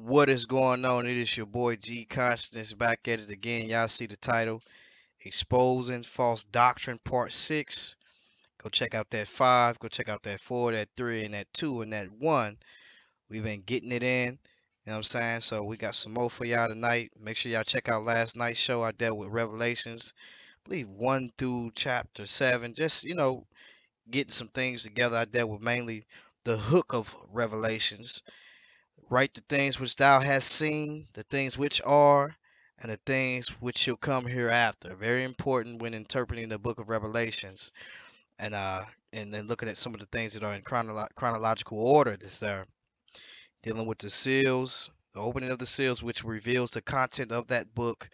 What is going on? It is your boy G Conscience back at it again. Y'all see the title, Exposing False Doctrine Part 6. Go check out that 5, go check out that 4, that 3, and that 2, and that 1. We've been getting it in. You know what I'm saying? So we got some more for y'all tonight. Make sure y'all check out last night's show. I dealt with Revelations, I believe 1 through chapter 7. Just, getting some things together. I dealt with mainly the hook of Revelations. Write the things which thou hast seen, the things which are, and the things which shall come hereafter. Very important when interpreting the book of Revelations, and and then looking at some of the things that are in chronological order. This there dealing with the seals, the opening of the seals, which reveals the content of that book.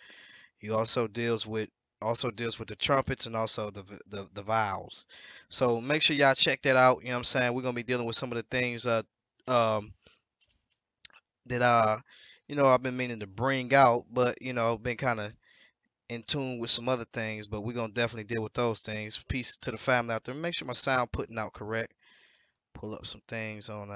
He also deals with the trumpets and also the vials. So make sure y'all check that out. You know what I'm saying? We're gonna be dealing with some of the things um that I've been meaning to bring out, but been kind of in tune with some other things, but we're gonna definitely deal with those things. Peace to the family out there. Make sure my sound putting out correct. Pull up some things on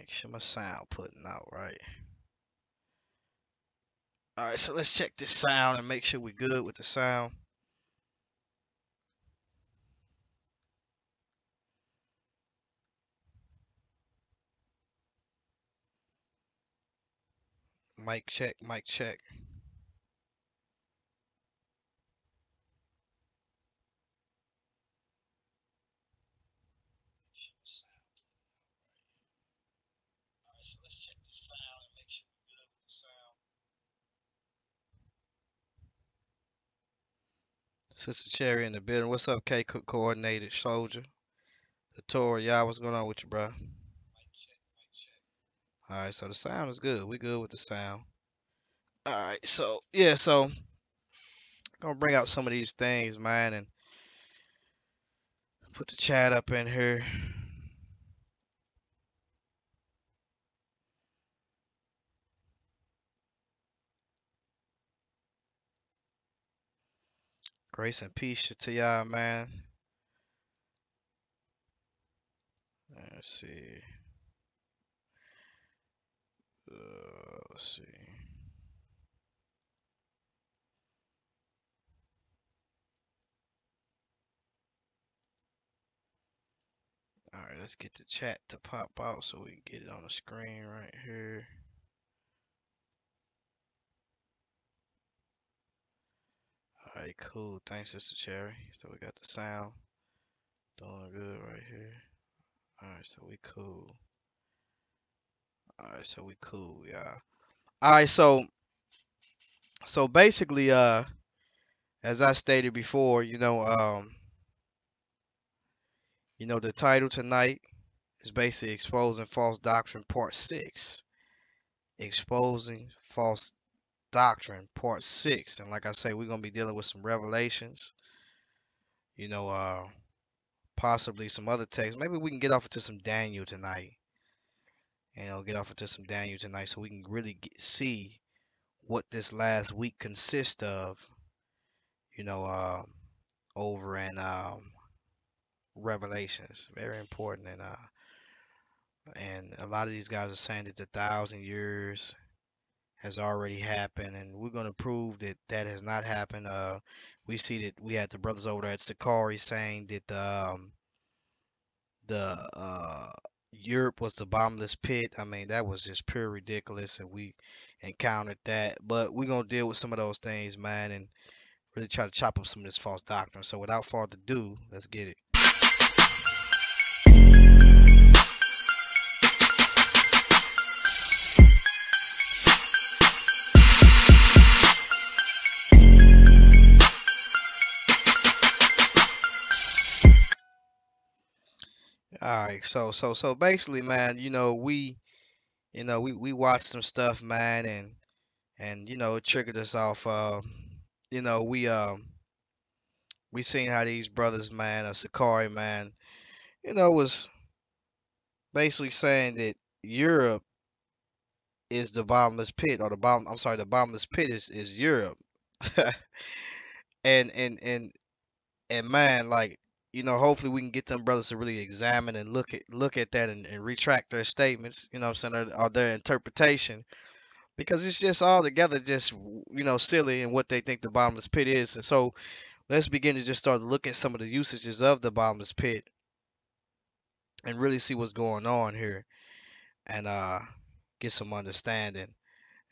make sure my sound putting out right. All right, so let's check this sound and make sure we're good with the sound. Mic check, mic check. All right, so let's check this sound and make sure we're good with the sound. Sister Cherry in the building. What's up, K Coordinated Soldier? The Tor, y'all, what's going on with you, bro? All right, so the sound is good. We good with the sound. All right, so yeah, so gonna bring out some of these things, man, and put the chat up in here. Grace and peace to y'all, man. Let's see. Let's see. All right, let's get the chat to pop out so we can get it on the screen right here. All right, cool. Thanks, Sister Cherry. So we got the sound doing good right here. All right, so we cool. All right, so we cool, yeah. All right, so basically, as I stated before, the title tonight is basically exposing false doctrine, part 6. Exposing false doctrine, part 6. And like I say, we're gonna be dealing with some revelations. You know, possibly some other texts. Maybe we can get off into some Daniel tonight. Get off into some Daniel tonight, so we can really see what this last week consists of. You know, over in Revelations, very important, and a lot of these guys are saying that the 1,000 years has already happened, and we're going to prove that that has not happened. We see that we had the brothers over there at Sakari saying that the Europe was the bottomless pit. I mean, that was just pure ridiculous, and we encountered that. But we're gonna deal with some of those things, man, and really try to chop up some of this false doctrine. So without further ado, let's get it. All right, so basically, man, we watched some stuff, man, and it triggered us off. You know, we seen how these brothers, man, Sakari, man, was basically saying that Europe is the bottomless pit, or the bottom. I'm sorry, the bottomless pit is Europe. and and and and man, like, hopefully we can get them brothers to really examine and look at that, and retract their statements. You know what I'm saying, or their interpretation, because it's just all together just silly in what they think the bottomless pit is. And so let's begin to just start to look at some of the usages of the bottomless pit and really see what's going on here, and get some understanding.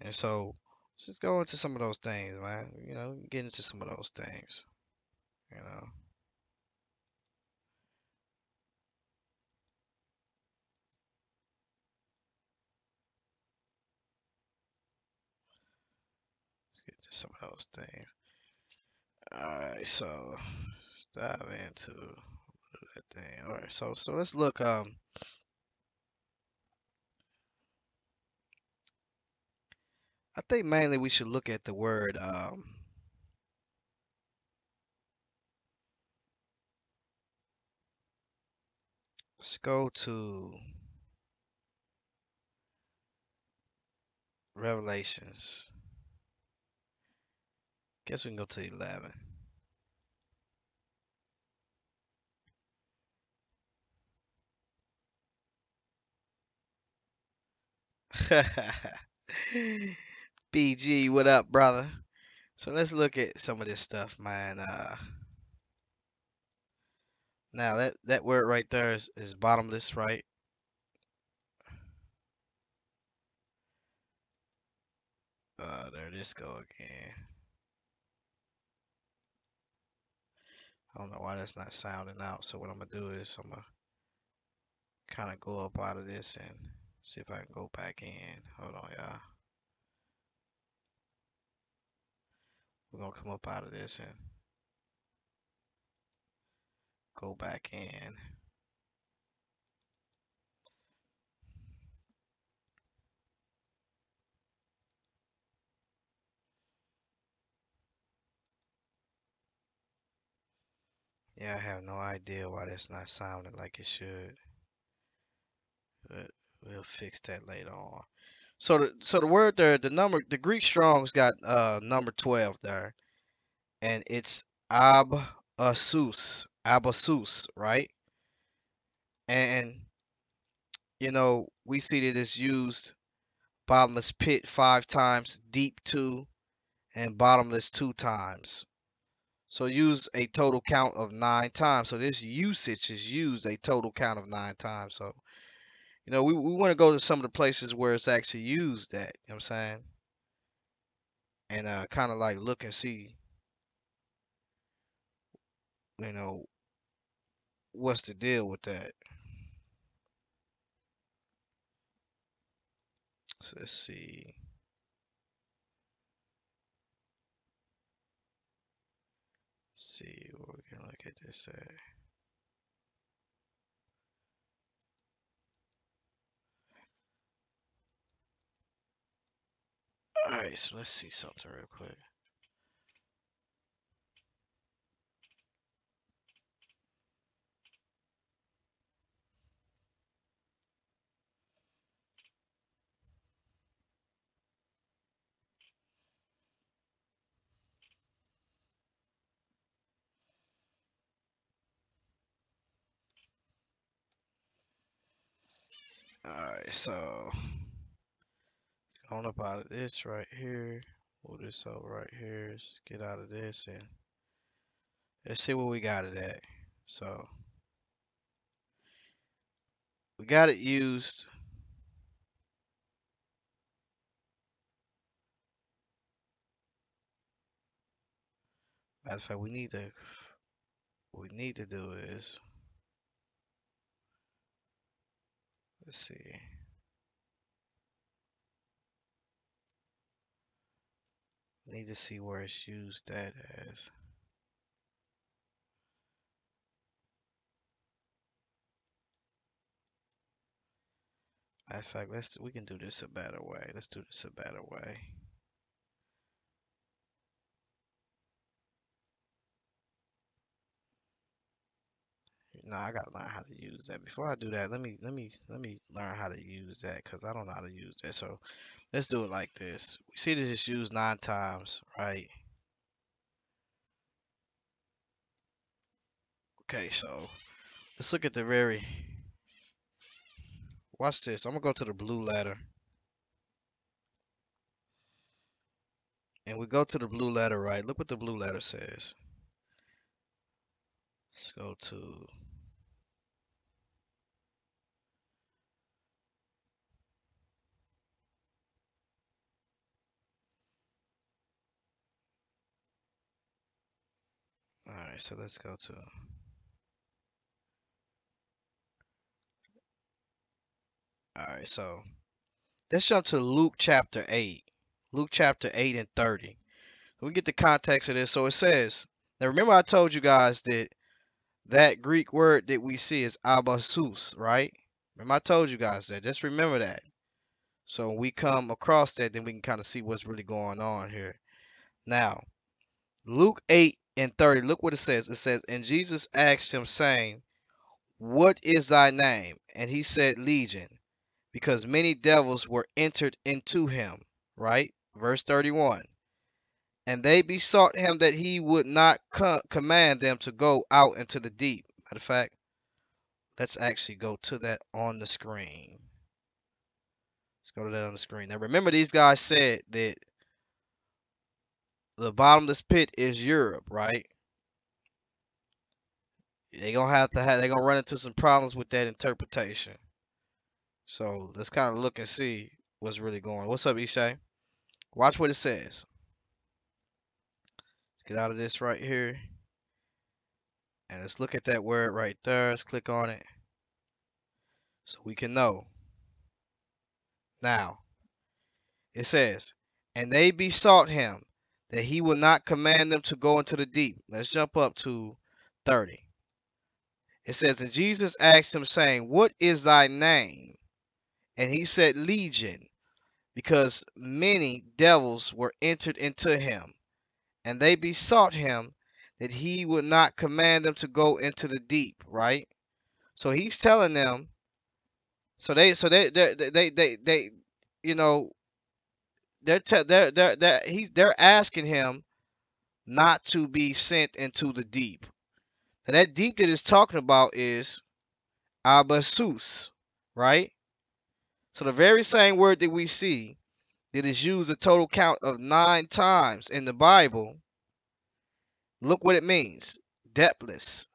And so let's just go into some of those things, man. Get into some of those things. You know, get to some of those things. All right, so let's dive into that thing. All right, so let's look. I think mainly we should look at the word. Let's go to Revelations. Guess we can go to 11. BG, what up, brother? So let's look at some of this stuff, man. Now that word right there is bottomless, right? There this go again. I don't know why that's not sounding out. So what I'm gonna do is I'm gonna kind of go up out of this and see if I can go back in. Hold on, y'all. We're gonna come up out of this and go back in. Yeah, I have no idea why that's not sounding like it should, but we'll fix that later on. So the word there, the Greek Strong's got number 12 there, and it's abasus, right? And we see that it's used bottomless pit 5 times, deep 2, and bottomless 2 times. So use a total count of 9 times. So this usage is used a total count of 9 times. So we want to go to some of the places where it's actually used at. You know what I'm saying? And kind of like look and see, you know, what's the deal with that. So let's see where we can look at this at. All right, so let's see something real quick. All right, so let's go on up out of this right here. Move this up right here. Let's get out of this and let's see what we got it at. So we got it used. Matter of fact, what we need to do is, let's see. Need to see where it's used at as. Matter of fact, we can do this a better way. Let's do this a better way. No, I gotta learn how to use that. Before I do that, let me learn how to use that because I don't know how to use that. So let's do it like this. We see this is used 9 times, right? Okay, so let's look at the very. Watch this. I'm gonna go to the blue letter, and we go to the blue letter, right? Look what the blue letter says. Let's go to. All right, so let's go to. All right, so let's jump to Luke chapter 8. Luke chapter 8 and 30. We get the context of this. So it says, now remember I told you guys that that Greek word that we see is abasus, right? Remember I told you guys that. Just remember that. So when we come across that, then we can kind of see what's really going on here. Now, Luke 8 and 30, look what it says. It says, and Jesus asked him, saying, what is thy name? And he said, Legion, because many devils were entered into him, right? Verse 31. And they besought him that he would not command them to go out into the deep. Matter of fact, let's actually go to that on the screen. Let's go to that on the screen. Now remember, these guys said that the bottomless pit is Europe, right? They're gonna run into some problems with that interpretation. So let's kind of look and see what's really going on. What's up, Ishay? Watch what it says. Let's get out of this right here. And let's look at that word right there. Let's click on it so we can know. Now, it says, and they besought him that he would not command them to go into the deep. Let's jump up to 30. It says, and Jesus asked him, saying, what is thy name? And he said, Legion, because many devils were entered into him. And they besought him that he would not command them to go into the deep, right? So he's telling them, they you know, they're asking him not to be sent into the deep. And that deep that it's talking about is abasus, right? So the very same word that we see that is used a total count of 9 times in the Bible, look what it means. Depthless,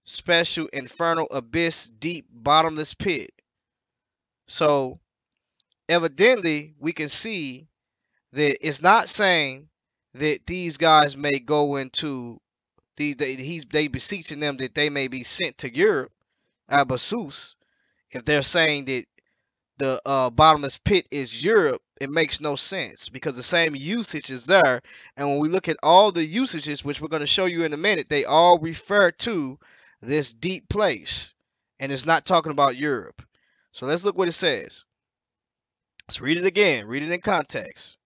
special, infernal, abyss, deep, bottomless pit. So evidently we can see that it's not saying that these guys may go into they beseeching them that they may be sent to Europe, Abasus. If they're saying that the bottomless pit is Europe, it makes no sense because the same usage is there. And when we look at all the usages, which we're going to show you in a minute, they all refer to this deep place. And it's not talking about Europe. So let's look what it says. Let's read it again. Read it in context.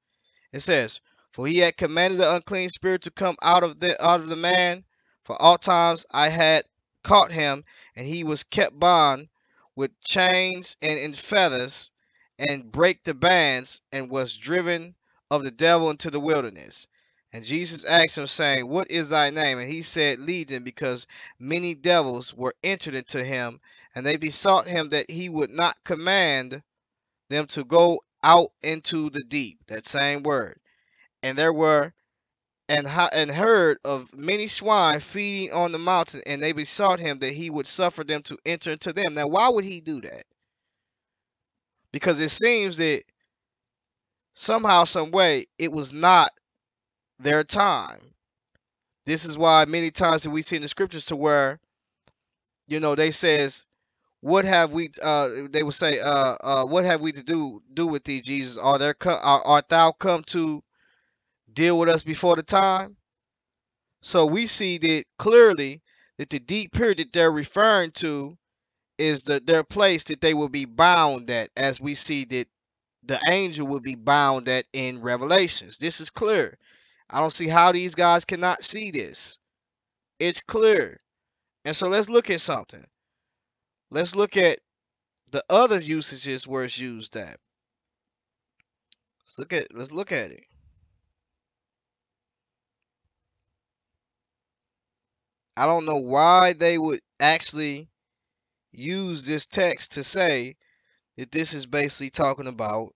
It says, for he had commanded the unclean spirit to come out of the man. For all times I had caught him, and he was kept bound with chains and in fetters, and brake the bands, and was driven of the devil into the wilderness. And Jesus asked him, saying, what is thy name? And he said, Legion, because many devils were entered into him, and they besought him that he would not command them to go out into the deep. That same word. And there were and heard of many swine feeding on the mountain, and they besought him that he would suffer them to enter into them. Now, why would he do that? Because it seems that somehow, some way, it was not their time. This is why many times that we see in the scriptures to where, they says, what have we? They would say, what have we to do with thee, Jesus? Art thou come to deal with us before the time? So we see that clearly that the deep period that they're referring to is their place that they will be bound at, as we see that the angel will be bound at in Revelations. This is clear. I don't see how these guys cannot see this. It's clear. And so let's look at something. Let's look at the other usages where it's used at. Let's look at it. I don't know why they would actually use this text to say that this is basically talking about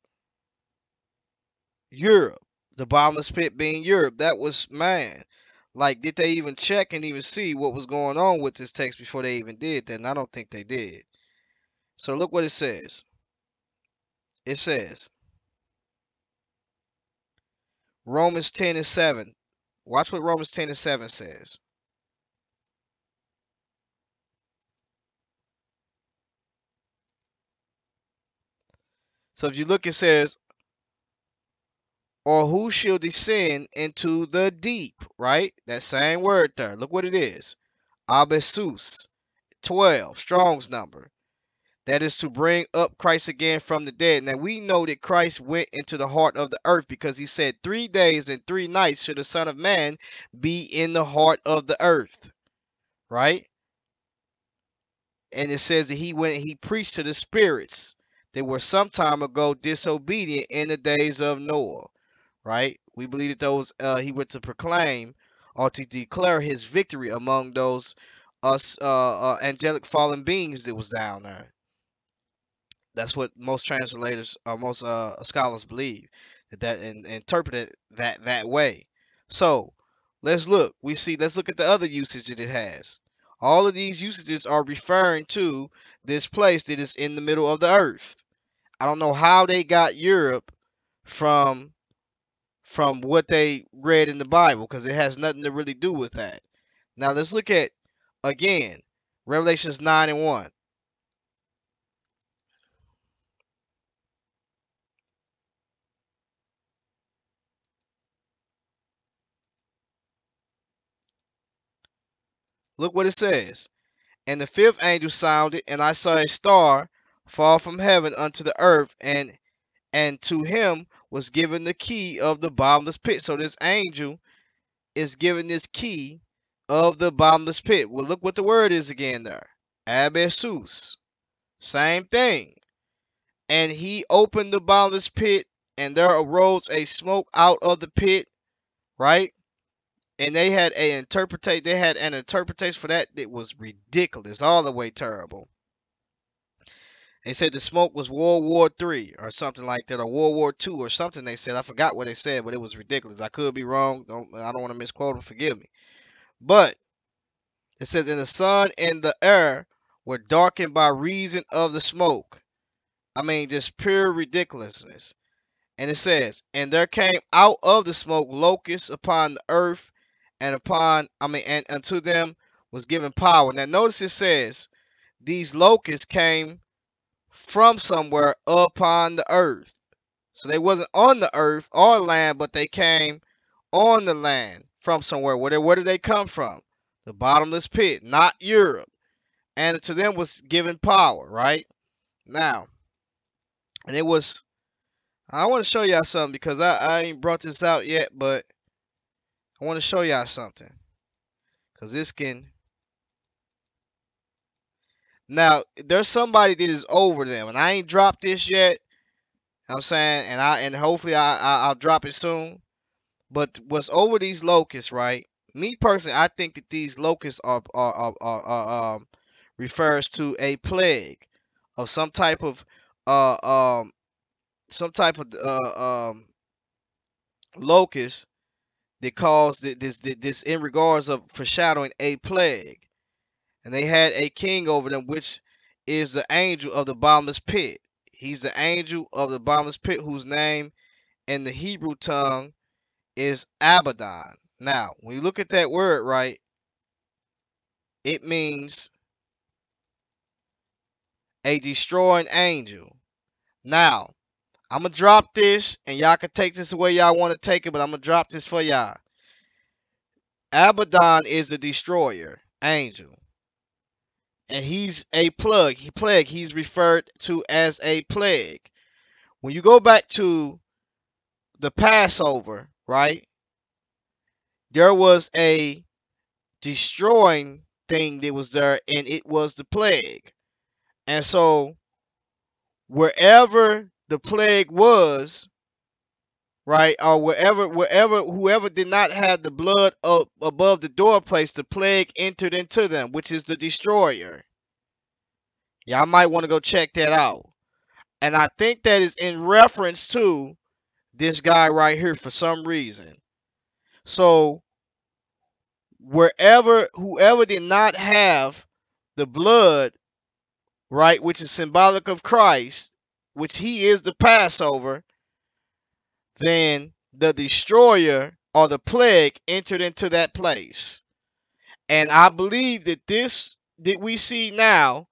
Europe, the bottomless pit being Europe. That was, man. Like, did they even check and even see what was going on with this text before they even did that? And I don't think they did. So look what it says. It says Romans 10 and 7. Watch what Romans 10 and 7 says. So if you look, it says, or who shall descend into the deep, right? That same word there. Look what it is. Abesus, 12, Strong's number. That is to bring up Christ again from the dead. Now we know that Christ went into the heart of the earth because he said 3 days and 3 nights should the Son of Man be in the heart of the earth, right? And it says that he went and he preached to the spirits that were some time ago disobedient in the days of Noah, right? We believe that those he went to proclaim or to declare his victory among those angelic fallen beings that was down there. That's what most translators or most scholars believe that and interpret it that way. So let's look. Let's look at the other usage that it has. All of these usages are referring to this place that is in the middle of the earth. I don't know how they got Europe from what they read in the Bible because it has nothing to really do with that. Now let's look at again Revelations 9 and 1. Look what it says. And the fifth angel sounded, and I saw a star fall from heaven unto the earth, and to him was given the key of the bottomless pit. So this angel is given this key of the bottomless pit. Well, look what the word is again there. Abesus. Same thing. And he opened the bottomless pit, and there arose a smoke out of the pit, right? And they had an interpretation for that that was ridiculous, all the way terrible. They said the smoke was World War III or something like that, or World War II or something. They said, I forgot what they said, but it was ridiculous. I could be wrong. I don't want to misquote them. Forgive me. But it says, and the sun and the air were darkened by reason of the smoke. I mean, just pure ridiculousness. And it says, and there came out of the smoke locusts upon the earth, and unto them was given power. Now notice it says these locusts came from somewhere upon the earth. So they wasn't on the earth or land, but they came on the land from somewhere. Where did they come from? The bottomless pit, not Europe. And to them was given power, right? Now, and it was, I want to show y'all something because I ain't brought this out yet, but I want to show y'all something. Because this can, now, there's somebody that is over them, and I ain't dropped this yet. I'm saying, and hopefully I'll drop it soon. But what's over these locusts, right? Me personally, I think that these locusts refers to a plague of uh um some type of locust that caused this in regards of foreshadowing a plague. And they had a king over them, which is the angel of the bottomless pit. He's the angel of the bottomless pit, whose name in the Hebrew tongue is Abaddon. Now, when you look at that word, right, it means a destroying angel. Now, I'm going to drop this, and y'all can take this the way y'all want to take it, but I'm going to drop this for y'all. Abaddon is the destroyer angel, and he's a plague. He's referred to as a plague. When you go back to the Passover, right, there was a destroying thing that was there, and it was the plague. And so wherever the plague was, right, or wherever whoever did not have the blood up above the doorplace, the plague entered into them, which is the destroyer. Y'all might want to go check that out. And I think that is in reference to this guy right here for some reason. So whoever did not have the blood, right, which is symbolic of Christ, which he is the Passover, then the destroyer or the plague entered into that place. And I believe that this that we see now,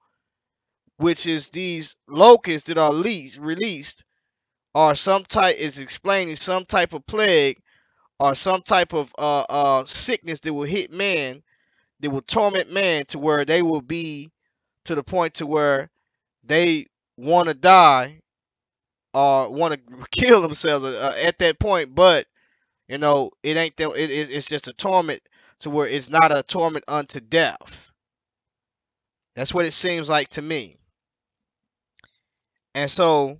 which is these locusts that are released, or some type is explaining some type of plague or some type of sickness that will hit man, that will torment man to where they will be to the point to where they want to die or want to kill themselves at that point. But you know, it ain't that. It's just a torment to where it's not a torment unto death. That's what it seems like to me. And so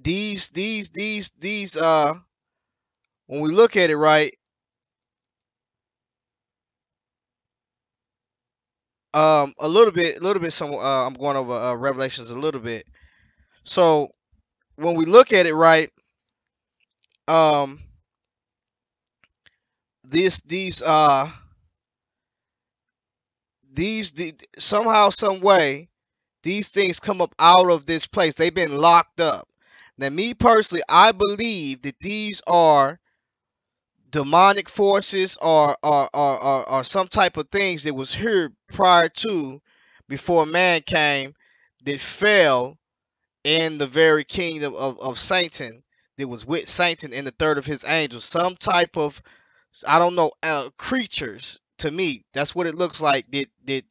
these when we look at it, right, a little bit some I'm going over Revelations a little bit. So when we look at it, right, um this somehow some way these things come up out of this place. They've been locked up. Now me personally, I believe that these are demonic forces or some type of things that was here prior to, before man came, that fell in the very kingdom of Satan, that was with Satan and the third of his angels. Some type of, I don't know, creatures. To me, that's what it looks like. That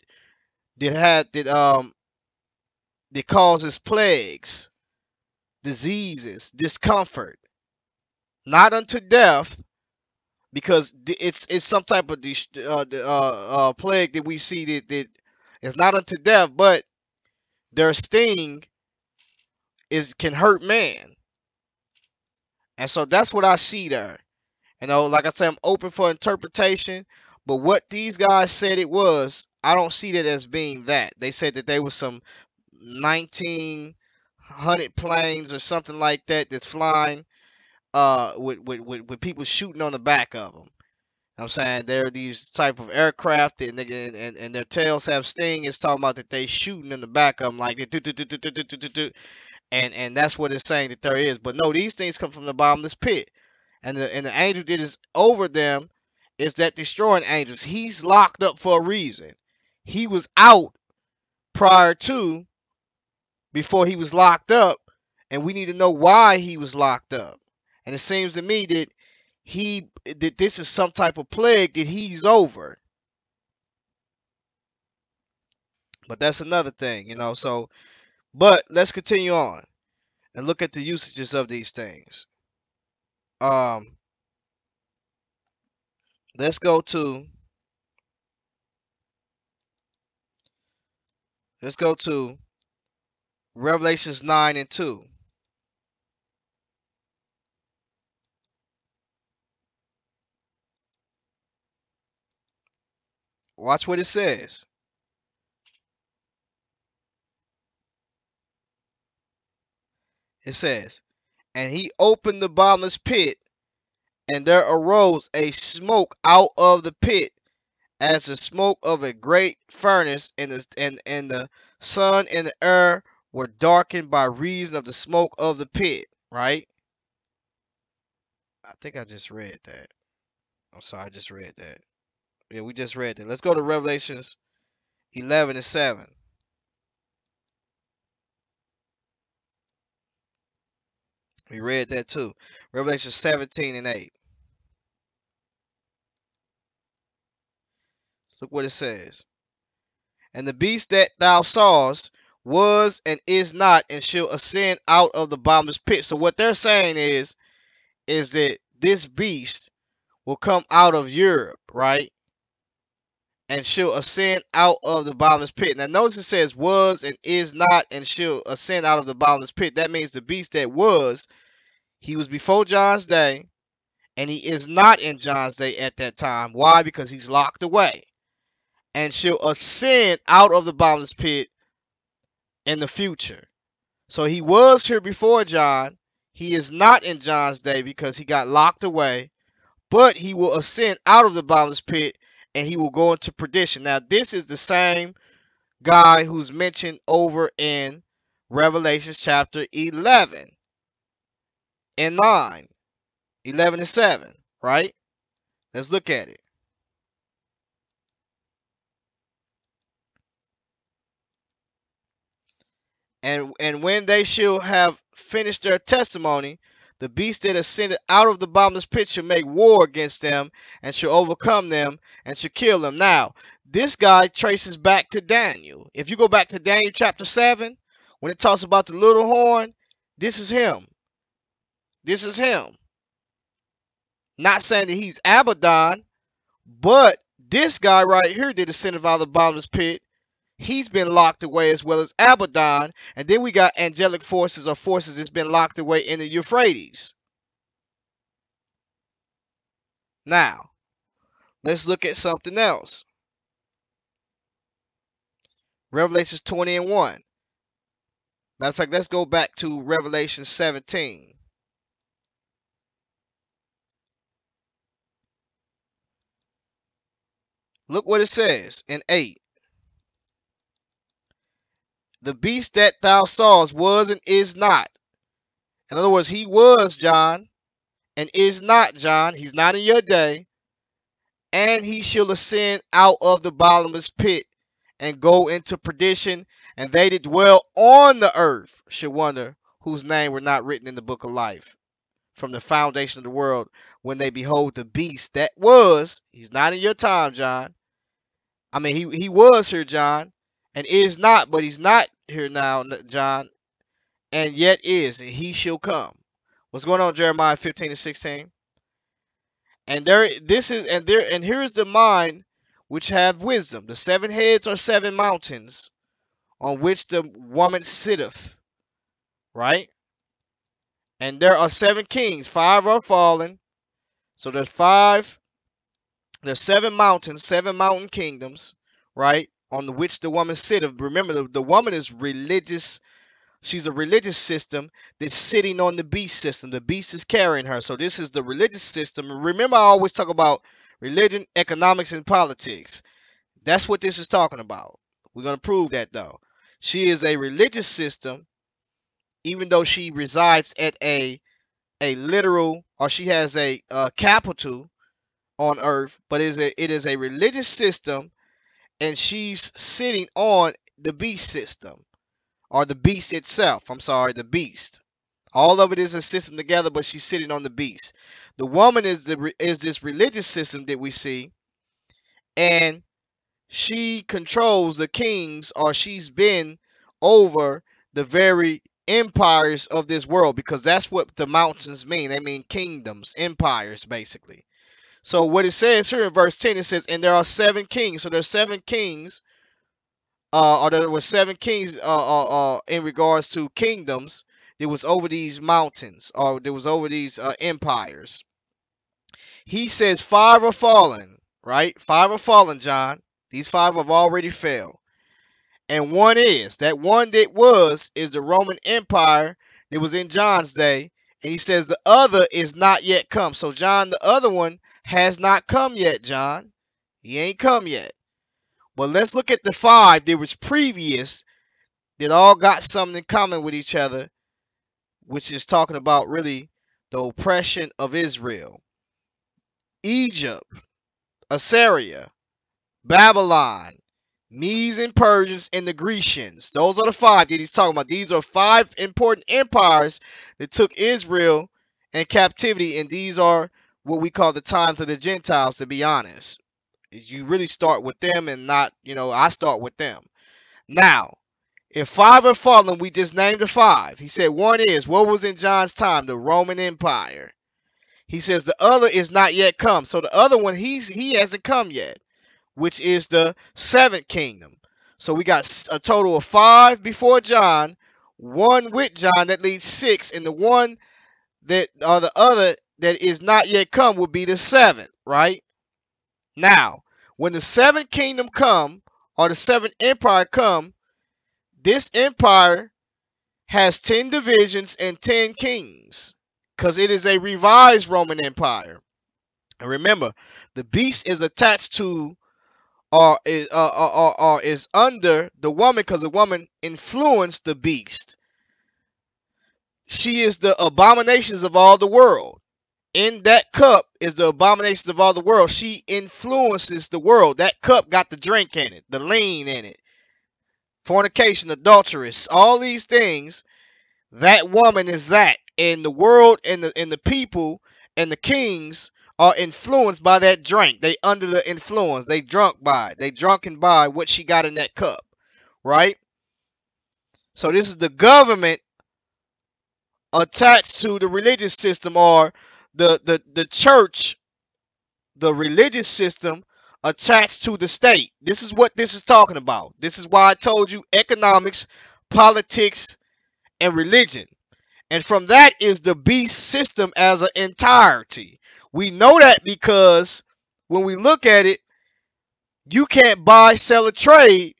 causes plagues, diseases, discomfort, not unto death, because it's some type of plague that we see that is not unto death, but their sting is can hurt man. And so that's what I see there. You know, like I said, I'm open for interpretation, but what these guys said it was, I don't see that as being that. They said that there was some 1900 planes or something like that that's flying with people shooting on the back of them. I'm saying there are these type of aircraft and their tails have sting. It's talking about that they shooting in the back of them like and that's what it's saying that there is. But no, these things come from the bottomless pit, and the angel that is over them is that destroying angels. He's locked up for a reason. He was out prior to, before he was locked up, and we need to know why he was locked up. And it seems to me that this is some type of plague that he's over. But that's another thing, you know. So, but let's continue on and look at the usages of these things. Um, let's go to let's go to Revelations 9:2. Watch what it says. It says, "And he opened the bottomless pit, and there arose a smoke out of the pit, as the smoke of a great furnace, and the sun and the air were darkened by reason of the smoke of the pit." Right? I think I just read that. I'm sorry, I just read that. Yeah, we just read that. Let's go to Revelations 11:7. We read that too. Revelation 17:8. Look what it says. "And the beast that thou sawest was and is not, and shall ascend out of the bottomless pit." So what they're saying is that this beast will come out of Europe, right? and she'll ascend out of the bottomless pit. Now notice it says was and is not, and she'll ascend out of the bottomless pit. That means the beast that was, he was before John's day, and he is not in John's day at that time. Why? Because he's locked away. And she'll ascend out of the bottomless pit in the future. So he was here before John. He is not in John's day because he got locked away, but he will ascend out of the bottomless pit and he will go into perdition. Now, this is the same guy who's mentioned over in Revelation chapter 11 and 9, 11 and 7, right? Let's look at it. And when they shall have finished their testimony, the beast that ascended out of the bottomless pit shall make war against them, and shall overcome them, and shall kill them. Now, this guy traces back to Daniel. If you go back to Daniel chapter 7, when it talks about the little horn, this is him. This is him. Not saying that he's Abaddon, but this guy right here that ascended out of the bottomless pit, he's been locked away as well as Abaddon. And then we got angelic forces or forces that's been locked away in the Euphrates. Now, let's look at something else. Revelations 20 and 1. Matter of fact, let's go back to Revelation 17. Look what it says in 8. The beast that thou sawest was and is not. In other words, he was John and is not John. He's not in your day. And he shall ascend out of the bottomless pit and go into perdition. And they that dwell on the earth shall wonder whose name were not written in the book of life from the foundation of the world when they behold the beast that was. He's not in your time, John. I mean, he was here, John, and is not, but he's not here now, John, and yet is, and he shall come. What's going on, Jeremiah 15 and 16? And here is the mind which have wisdom. The 7 heads are 7 mountains on which the woman sitteth, right? And there are 7 kings, 5 are fallen. So there's 7 mountains, 7 mountain kingdoms, right? On which the woman sitteth. Remember, the woman is religious. She's a religious system that's sitting on the beast system. The beast is carrying her. So this is the religious system. Remember, I always talk about religion, economics, and politics. That's what this is talking about. We're going to prove that, though. She is a religious system, even though she resides at a literal, or she has a capital on earth, but it is a religious system, and she's sitting on the beast system, or the beast itself. I'm sorry, the beast. All of it is a system together, but she's sitting on the beast. The woman is this religious system that we see, and she controls the kings, or she's been over the very empires of this world, because that's what the mountains mean. They mean kingdoms, empires, basically. So what it says here in verse 10, it says, and there are 7 kings. So there's 7 kings, or there were 7 kings in regards to kingdoms that was over these mountains, or there was over these empires. He says 5 are fallen, right? 5 are fallen, John. These 5 have already fell. And one is, that one that was, is the Roman Empire that was in John's day. And he says the other is not yet come. So John, the other one, has not come yet, John. He ain't come yet. But let's look at the 5 that was previous, that all got something in common with each other, which is talking about really the oppression of Israel. Egypt, Assyria, Babylon, Medes and Persians, and the Grecians. Those are the 5 that he's talking about. These are 5 important empires that took Israel in captivity, and these are what we call the times of the Gentiles, to be honest. You really start with them, and not, I start with them. Now, if 5 are fallen, we just named the 5. He said one is, what was in John's time? The Roman Empire. He says the other is not yet come. So the other one, he hasn't come yet. which is the seventh kingdom. So we got a total of 5 before John, 1 with John, that leaves 6, and the one that, or the other that is not yet come, will be the seventh, right? Now, when the seventh kingdom come, or the seventh empire come, this empire has 10 divisions and 10 kings, because it is a revised Roman Empire. And remember, the beast is attached to, or is under the woman, because the woman influenced the beast. She is the abominations of all the world. In that cup is the abominations of all the world. She influences the world. That cup got the drink in it, the lean in it, fornication, adulteress, all these things. That woman is that. And the world and the people and the kings are influenced by that drink. They under the influence. They drunk by it. They drunken by what she got in that cup. Right? So this is the government attached to the religious system, or the church, the religious system attached to the state. This is what this is talking about. This is why I told you economics, politics, and religion. And from that is the beast system as an entirety. We know that because when we look at it, you can't buy, sell, or trade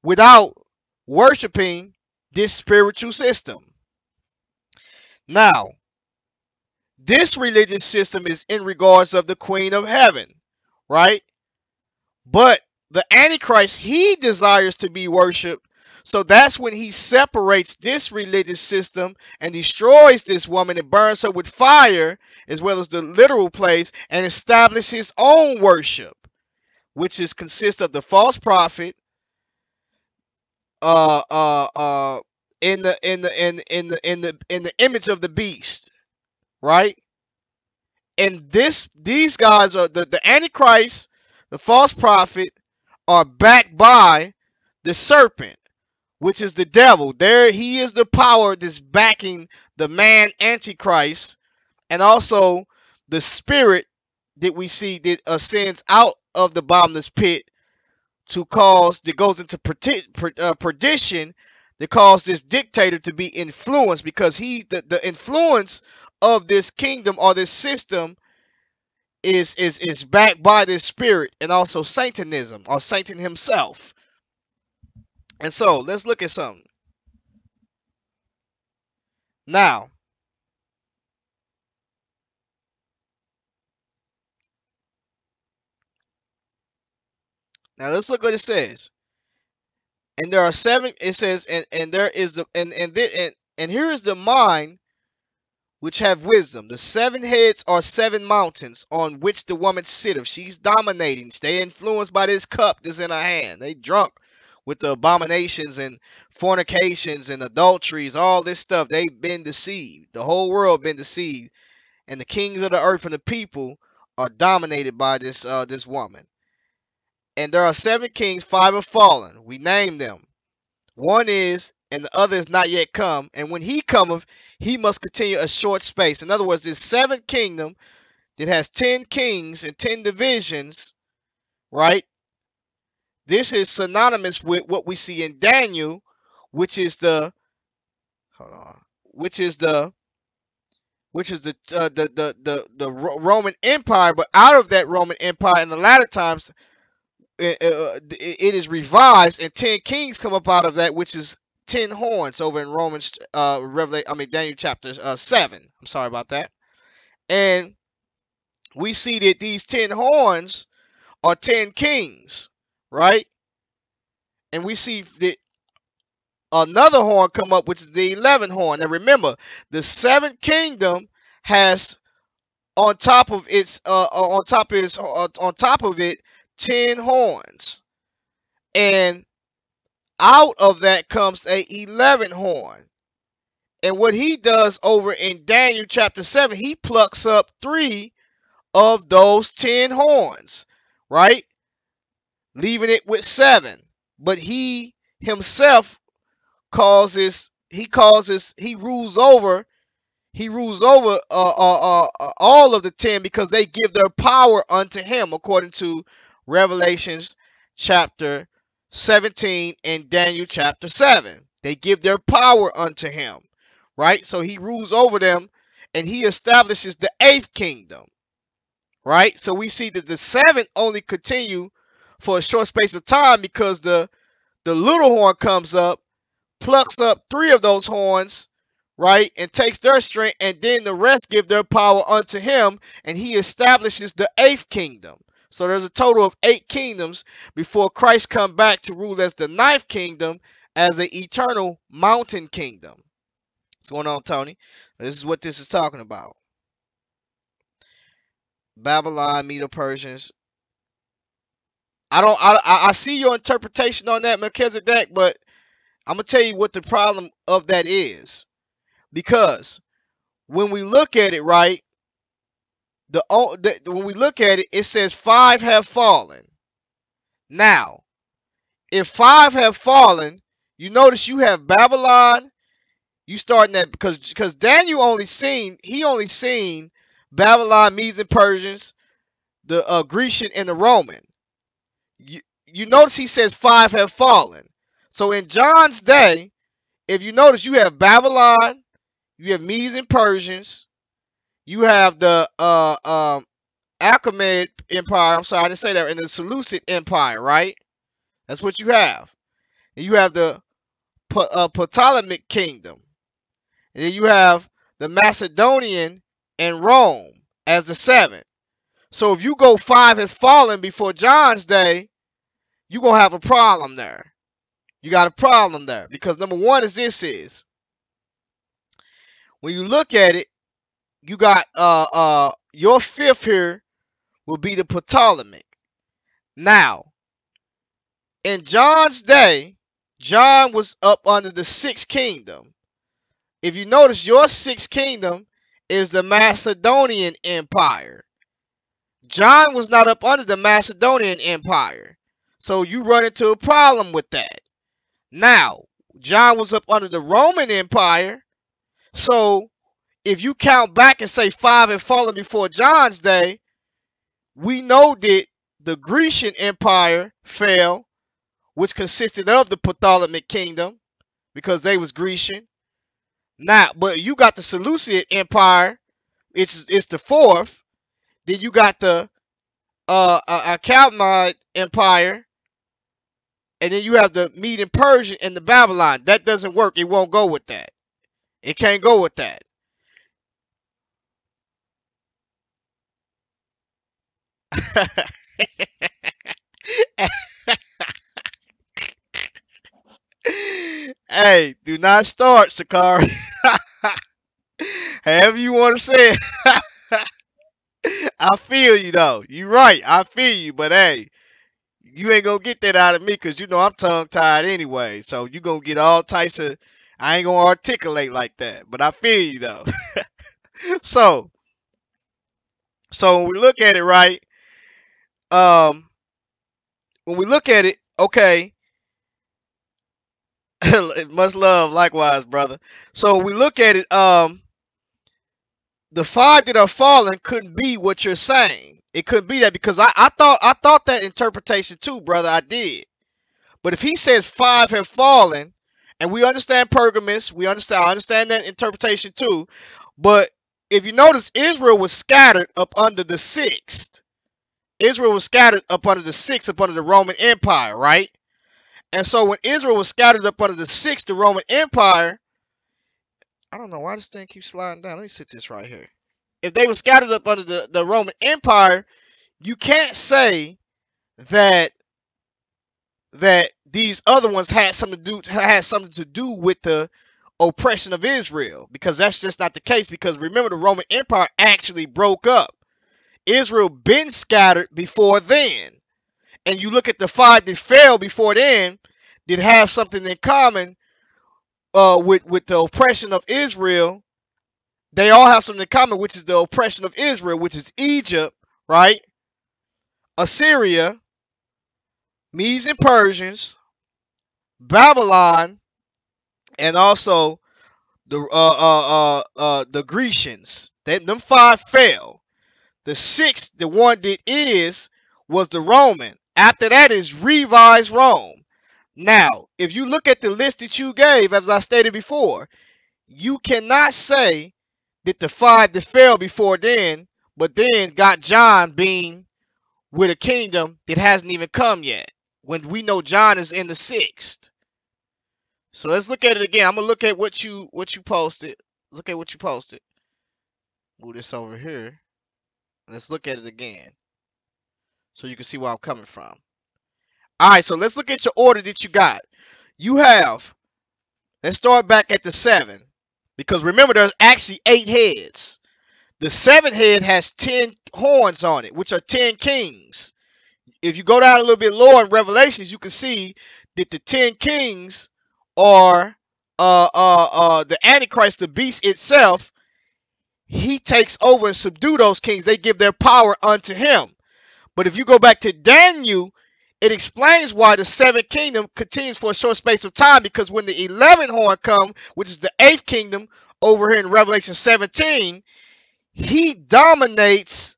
without worshiping this spiritual system. Now, this religious system is in regards of the Queen of Heaven, right? But the Antichrist, he desires to be worshipped. So that's when he separates this religious system and destroys this woman and burns her with fire, as well as the literal place, and establishes his own worship, which is consist of the false prophet, in the image of the beast, right? And these guys are the Antichrist, the false prophet, are backed by the serpent, which is the devil. There he is, the power that's backing the man Antichrist, and also the spirit that we see that ascends out of the bottomless pit that goes into perdition, that cause this dictator to be influenced, because the influence of this kingdom or this system is backed by this spirit, and also Satanism, or Satan himself. And so let's look at something. Now let's look what it says. And there are 7, it says, and there is the and here is the mind which have wisdom. The 7 heads are 7 mountains on which the woman sitteth. She's dominating. They influenced by this cup that's in her hand. They drunk with the abominations and fornications and adulteries, all this stuff. They've been deceived. The whole world been deceived. And the kings of the earth and the people are dominated by this woman. And there are 7 kings, 5 have fallen. We name them. One is, and the other is not yet come. And when he cometh, he must continue a short space. In other words, this 7th kingdom that has 10 kings and 10 divisions, right? This is synonymous with what we see in Daniel, which is the Roman Empire. But out of that Roman Empire, in the latter times, it is revised, and 10 kings come up out of that, which is 10 horns over in Daniel chapter 7. I'm sorry about that. And we see that these 10 horns are 10 kings, right? And we see that another horn come up, which is the 11th horn. And remember, the 7th kingdom has on top of it 10 horns, and out of that comes a 11th horn. And what he does over in Daniel chapter 7, he plucks up 3 of those 10 horns, right? Leaving it with 7. But he himself he rules over all of the 10, because they give their power unto him, according to Revelations chapter 17 and Daniel chapter 7. They give their power unto him, right? So he rules over them and he establishes the eighth kingdom, right? So we see that the seven only continue for a short space of time because the little horn comes up, plucks up three of those horns, right, and takes their strength, and then the rest give their power unto him, and he establishes the eighth kingdom. So there's a total of 8 kingdoms before Christ come back to rule as the ninth kingdom as an eternal mountain kingdom. What's going on, Tony? This is what this is talking about. Babylon, Medo-Persians. I see your interpretation on that, Melchizedek, but I'm gonna tell you what the problem of that is. Because when we look at it, right, when we look at it, it says 5 have fallen. Now, if 5 have fallen, you notice you have Babylon. You starting that because Daniel only seen Babylon, Medes and Persians, the Grecian and the Roman. You notice he says 5 have fallen. So in John's day, if you notice, you have Babylon, you have Medes and Persians, you have the Achaemenid Empire. I'm sorry, I didn't say that. And the Seleucid Empire, right? That's what you have. And you have the Ptolemaic Kingdom. And then you have the Macedonian and Rome as the 7th. So if you go 5 has fallen before John's day, you're going to have a problem there. You got a problem there. Because number one is this. When you look at it, you got your 5th here will be the Ptolemaic. Now, in John's day, John was up under the 6th kingdom. If you notice, your 6th kingdom is the Macedonian Empire. John was not up under the Macedonian Empire. So you run into a problem with that. Now, John was up under the Roman Empire. So if you count back and say 5 had fallen before John's day, we know that the Grecian Empire fell, which consisted of the Ptolemaic Kingdom, because they was Grecian. Now, but you got the Seleucid Empire, it's the 4th. Then you got the Achaemenid Empire, and then you have the Mede and Persian and the Babylon. That doesn't work. It won't go with that. It can't go with that. Hey, do not start, Sakari. However you want to say it. I feel you though. You right. I feel you, but hey, you ain't gonna get that out of me because you know I'm tongue tied anyway. So you gonna get all types of. I ain't gonna articulate like that, but I feel you though. so, so when we look at it, right? Um, when we look at it, okay. Much love, likewise, brother. So we look at it. The 5 that are fallen couldn't be what you're saying. It couldn't be that because I thought that interpretation too, brother. I did. But if he says 5 have fallen, and we understand Pergamus, I understand that interpretation too. But if you notice, Israel was scattered up under the 6th. Israel was scattered up under the 6th, up under the Roman Empire, right? And so when Israel was scattered up under the 6th, the Roman Empire, I don't know why this thing keeps sliding down. Let me sit this right here. If they were scattered up under the Roman Empire, you can't say that these other ones had something to do with the oppression of Israel, because that's just not the case. Because remember, the Roman Empire actually broke up. Israel been scattered before then, and you look at the 5 that fell before then, that have something in common with the oppression of Israel. They all have something in common, which is the oppression of Israel, which is Egypt, right? Assyria, Medes and Persians, Babylon, and also the Grecians. Them 5 fell. The 6th, the one that is, was the Roman. After that is revised Rome. Now, if you look at the list that you gave, as I stated before, you cannot say that the five that fell before then, but then got John being with a kingdom that hasn't even come yet, when we know John is in the sixth. So let's look at it again. I'm gonna look at what you posted. Look at what you posted. Move this over here. Let's look at it again, so you can see where I'm coming from. All right, so let's look at your order that you got. You have. Let's start back at the seven, because remember there's actually 8 heads. The seventh head has 10 horns on it, which are 10 kings. If you go down a little bit lower in Revelations, you can see that the 10 kings are the Antichrist, the beast itself. He takes over and subdue those kings. They give their power unto him. But if you go back to Daniel, it explains why the seventh kingdom continues for a short space of time, because when the 11th horn come, which is the eighth kingdom over here in Revelation 17, he dominates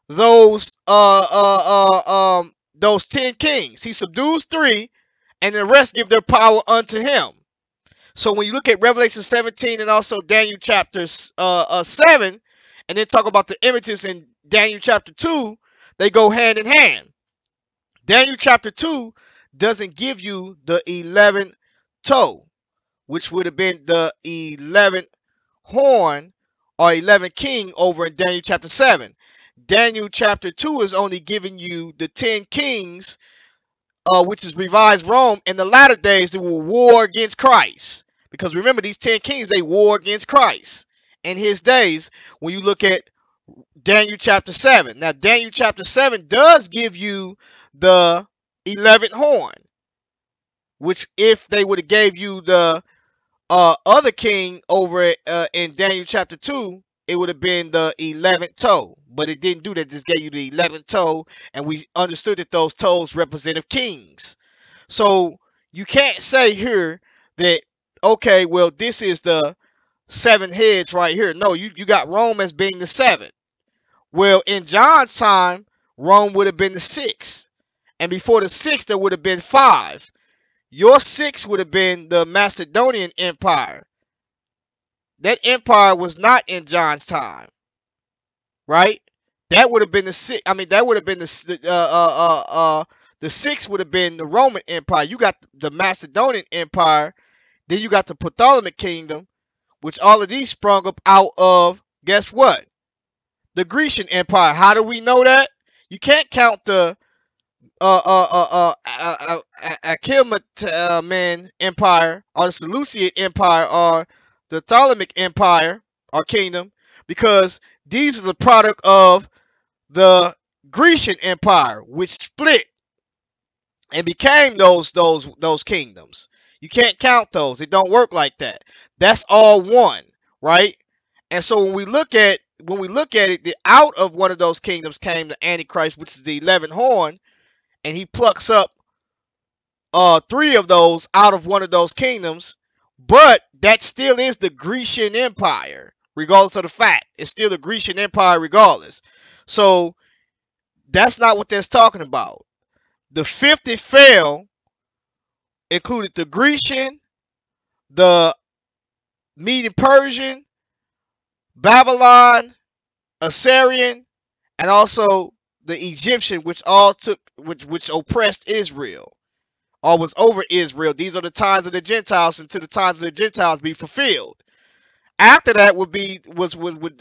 those 10 kings. He subdues 3, and the rest give their power unto him. So when you look at Revelation 17 and also Daniel chapter 7, and then talk about the images in Daniel chapter 2, they go hand in hand. Daniel chapter 2 doesn't give you the 11th toe, which would have been the 11th horn or 11th king over in Daniel chapter 7. Daniel chapter 2 is only giving you the 10 kings, which is revised Rome. In the latter days, they will war against Christ. Because remember, these 10 kings, they war against Christ in his days when you look at Daniel chapter 7. Now, Daniel chapter 7 does give you the 11th horn, which if they would have gave you the other king over in Daniel chapter 2, it would have been the 11th toe. But it didn't do that. It just gave you the 11th toe, and we understood that those toes represented kings. So you can't say here that, okay, well, this is the 7 heads right here. No, you got Rome as being the 7th. Well, in John's time, Rome would have been the 6th. And before the 6th, there would have been 5. Your 6 would have been the Macedonian Empire. That empire was not in John's time, right? That would have been the 6. I mean, that would have been the 6 would have been the Roman Empire. You got the Macedonian Empire. Then you got the Ptolemaic Kingdom, which all of these sprung up out of, guess what? The Grecian Empire. How do we know that? You can't count the Achaemenid Empire or the Seleucid Empire or the Ptolemaic Empire or kingdom, because these are the product of the Grecian Empire, which split and became those kingdoms. You can't count those. It don't work like that. That's all one, right? And so when we look at it, the out of one of those kingdoms came the Antichrist, which is the 11th horn, and he plucks up 3 of those out of one of those kingdoms, but that still is the Grecian Empire, regardless of the fact. It's still the Grecian Empire regardless. So that's not what that's talking about. The 5th that fell included the Grecian, the Median Persian, Babylon, Assyrian, and also the Egyptian, which oppressed Israel, or was over Israel. These are the times of the Gentiles until the times of the Gentiles be fulfilled. After that was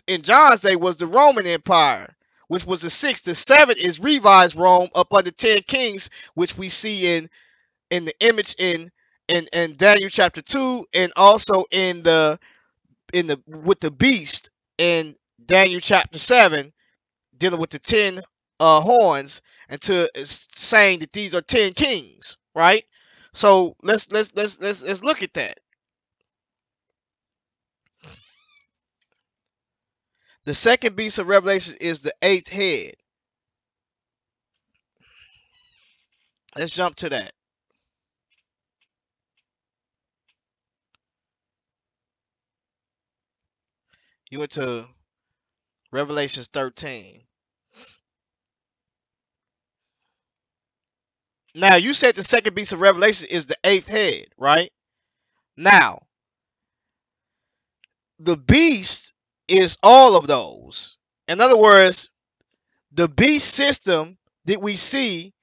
in John's day was the Roman Empire, which was the 6th. The 7th is revised Rome up under 10 kings, which we see in the image in Daniel chapter 2, and also in the with the beast in Daniel chapter 7, dealing with the 10 horns, and saying that these are 10 kings, right? So let's look at that. The second beast of Revelation is the 8th head. Let's jump to that. You went to Revelation 13. Now, you said the second beast of Revelation is the eighth head, right? Now, the beast is all of those. In other words, the beast system that we see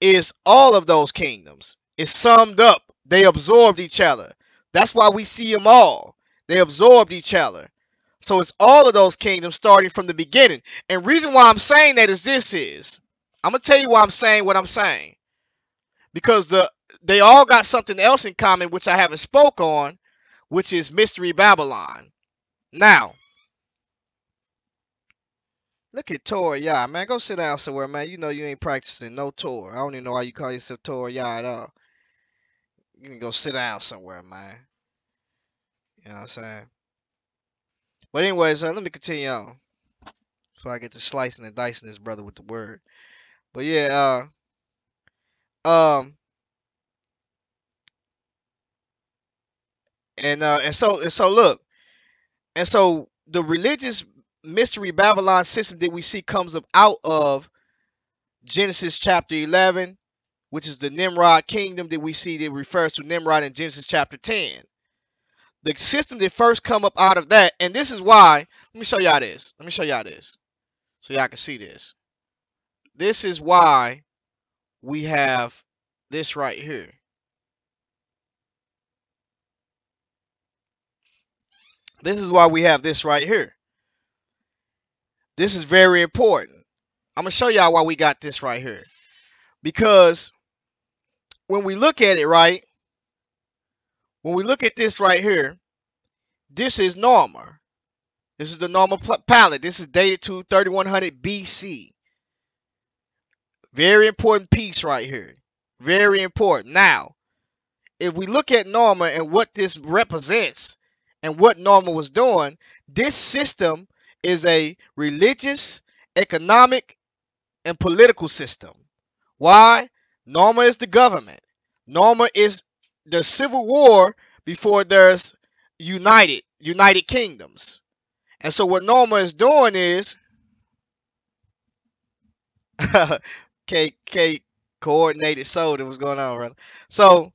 is all of those kingdoms. It's summed up. They absorbed each other. That's why we see them all. They absorbed each other. So it's all of those kingdoms starting from the beginning. And reason why I'm saying that is this is, I'm gonna tell you why I'm saying what I'm saying. Because they all got something else in common which I haven't spoke on, which is Mystery Babylon. Now, look at Torah Yah, man. Go sit down somewhere, man. You know you ain't practicing no Torah. I don't even know why you call yourself Torah Yah at all. You can go sit down somewhere, man. You know what I'm saying? But anyways, let me continue on. So I get to slicing and dicing this brother with the word. But yeah, and so look, and so the religious mystery Babylon system that we see comes up out of Genesis chapter 11, which is the Nimrod kingdom that we see that refers to Nimrod in Genesis chapter 10. The system that first come up out of that, and this is why, let me show y'all this. Let me show y'all this so y'all can see this. This is why we have this right here. This is why we have this right here. This is very important. I'm going to show y'all why we got this right here. Because when we look at it, right, when we look at this right here, this is Norma. This is the Norma palette. This is dated to 3100 BC. Very important piece right here. Very important. Now, if we look at Norma and what this represents and what Norma was doing, this system is a religious, economic, and political system. Why? Norma is the government. Norma is the civil war before there's United Kingdoms. And so what Norma is doing is K coordinated soldier, what's going on, brother? So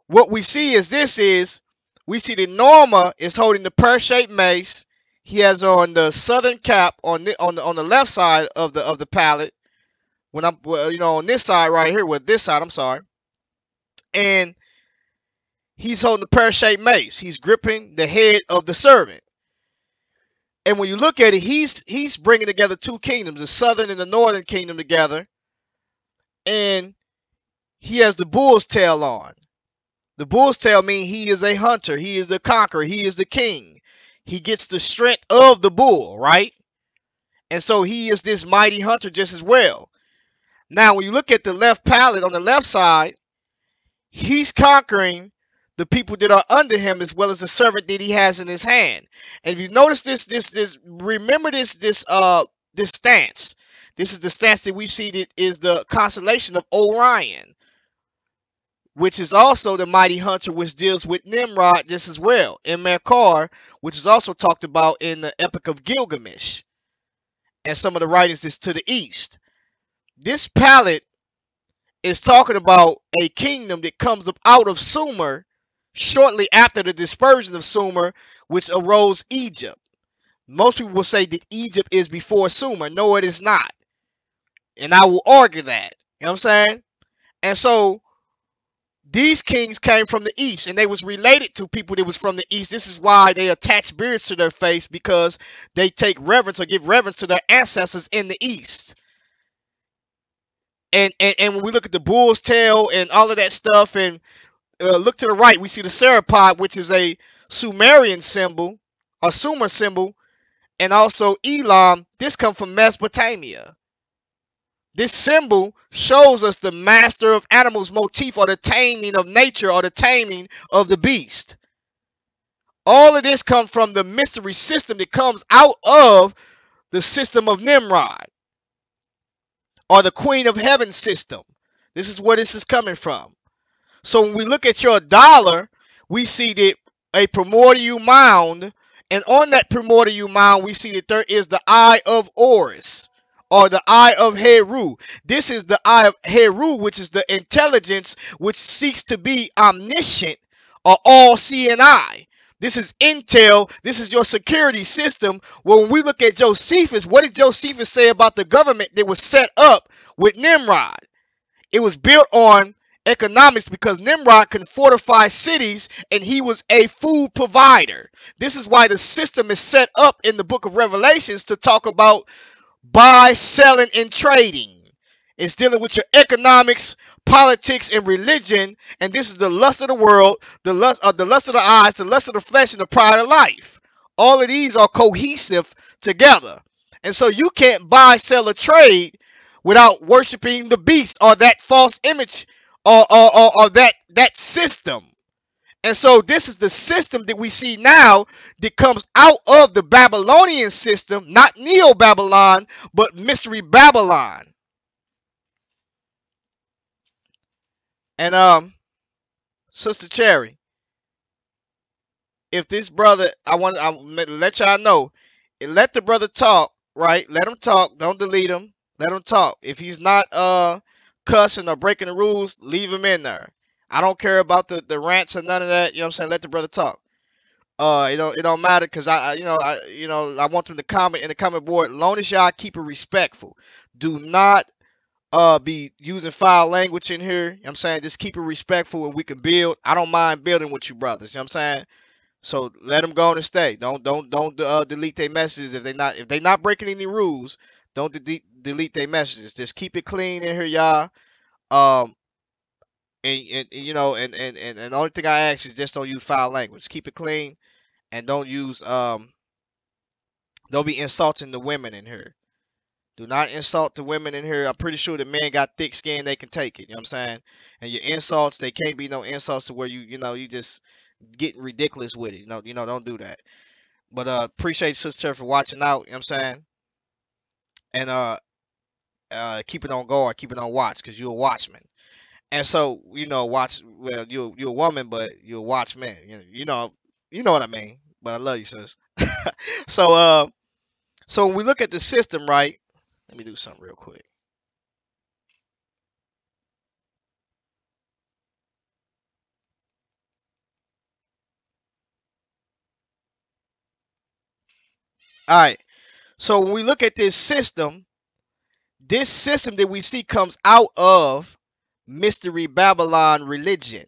what we see is we see that Norma is holding the pear-shaped mace. He has on the southern cap on the left side of the palette. When I'm on this side right here, with this side, I'm sorry. And he's holding the pear-shaped mace. He's gripping the head of the servant. And when you look at it, he's bringing together two kingdoms, the southern and the northern kingdom together. And he has the bull's tail on. The bull's tail means he is a hunter. He is the conqueror. He is the king. He gets the strength of the bull, right? And so he is this mighty hunter just as well. Now, when you look at the left palette on the left side, he's conquering the people that are under him as well as the servant that he has in his hand. And if you notice remember this stance. This is the stance that we see that is the constellation of Orion, which is also the mighty hunter, which deals with Nimrod just as well. And Merkar, which is also talked about in the Epic of Gilgamesh. And some of the writings is to the east. This palette is talking about a kingdom that comes up out of Sumer shortly after the dispersion of Sumer, which arose Egypt. Most people will say that Egypt is before Sumer. No, it is not. And I will argue that. You know what I'm saying? And so these kings came from the east, and they was related to people that was from the east. This is why they attach beards to their face, because they take reverence or give reverence to their ancestors in the east. And when we look at the bull's tail and all of that stuff, and look to the right, we see the Serapod, which is a Sumerian symbol, a Sumer symbol, and also Elam. This comes from Mesopotamia. This symbol shows us the master of animals motif, or the taming of nature, or the taming of the beast. All of this comes from the mystery system that comes out of the system of Nimrod, or the Queen of Heaven system. This is where this is coming from. So when we look at your dollar, we see that a primordial mound, and on that primordial mound, we see that there is the Eye of Horus, or the eye of Heru. This is the eye of Heru, which is the intelligence which seeks to be omniscient or all-seeing eye. This is intel. This is your security system. When we look at Josephus, what did Josephus say about the government that was set up with Nimrod? It was built on economics because Nimrod can fortify cities and he was a food provider. This is why the system is set up in the book of Revelations to talk about buy, selling, and trading. It's dealing with your economics, politics, and religion. And this is the lust of the world, the lust of the eyes, the lust of the flesh, and the pride of life. All of these are cohesive together. And so you can't buy, sell, or trade without worshiping the beast or that false image or that system. And so this is the system that we see now that comes out of the Babylonian system, not Neo-Babylon, but Mystery Babylon. And Sister Cherry, if this brother, I to let y'all know, let the brother talk, right? Let him talk. Don't delete him. Let him talk. If he's not cussing or breaking the rules, leave him in there. I don't care about the rants or none of that. You know what I'm saying? Let the brother talk. It don't matter because I want them to comment in the comment board. Long as y'all keep it respectful, do not be using foul language in here. You know what I'm saying? Just keep it respectful and we can build. I don't mind building with you brothers. You know what I'm saying? So let them go on and stay. Don't delete their messages if they not breaking any rules. Don't delete their messages. Just keep it clean in here, y'all. Um, and the only thing I ask is just don't use foul language. Keep it clean and don't be insulting the women in here. Do not insult the women in here. I'm pretty sure the men got thick skin, they can take it. You know what I'm saying? And your insults, they can't be no insults to where you just getting ridiculous with it. Don't do that. But appreciate Sister for watching out, you know what I'm saying? And keep it on guard, keep it on watch, because you're a watchman. And so, watch well, you're a woman, but you're a watchman. You know what I mean. But I love you, sis. So when we look at the system, right? Let me do something real quick. All right. So when we look at this system that we see comes out of Mystery Babylon religion.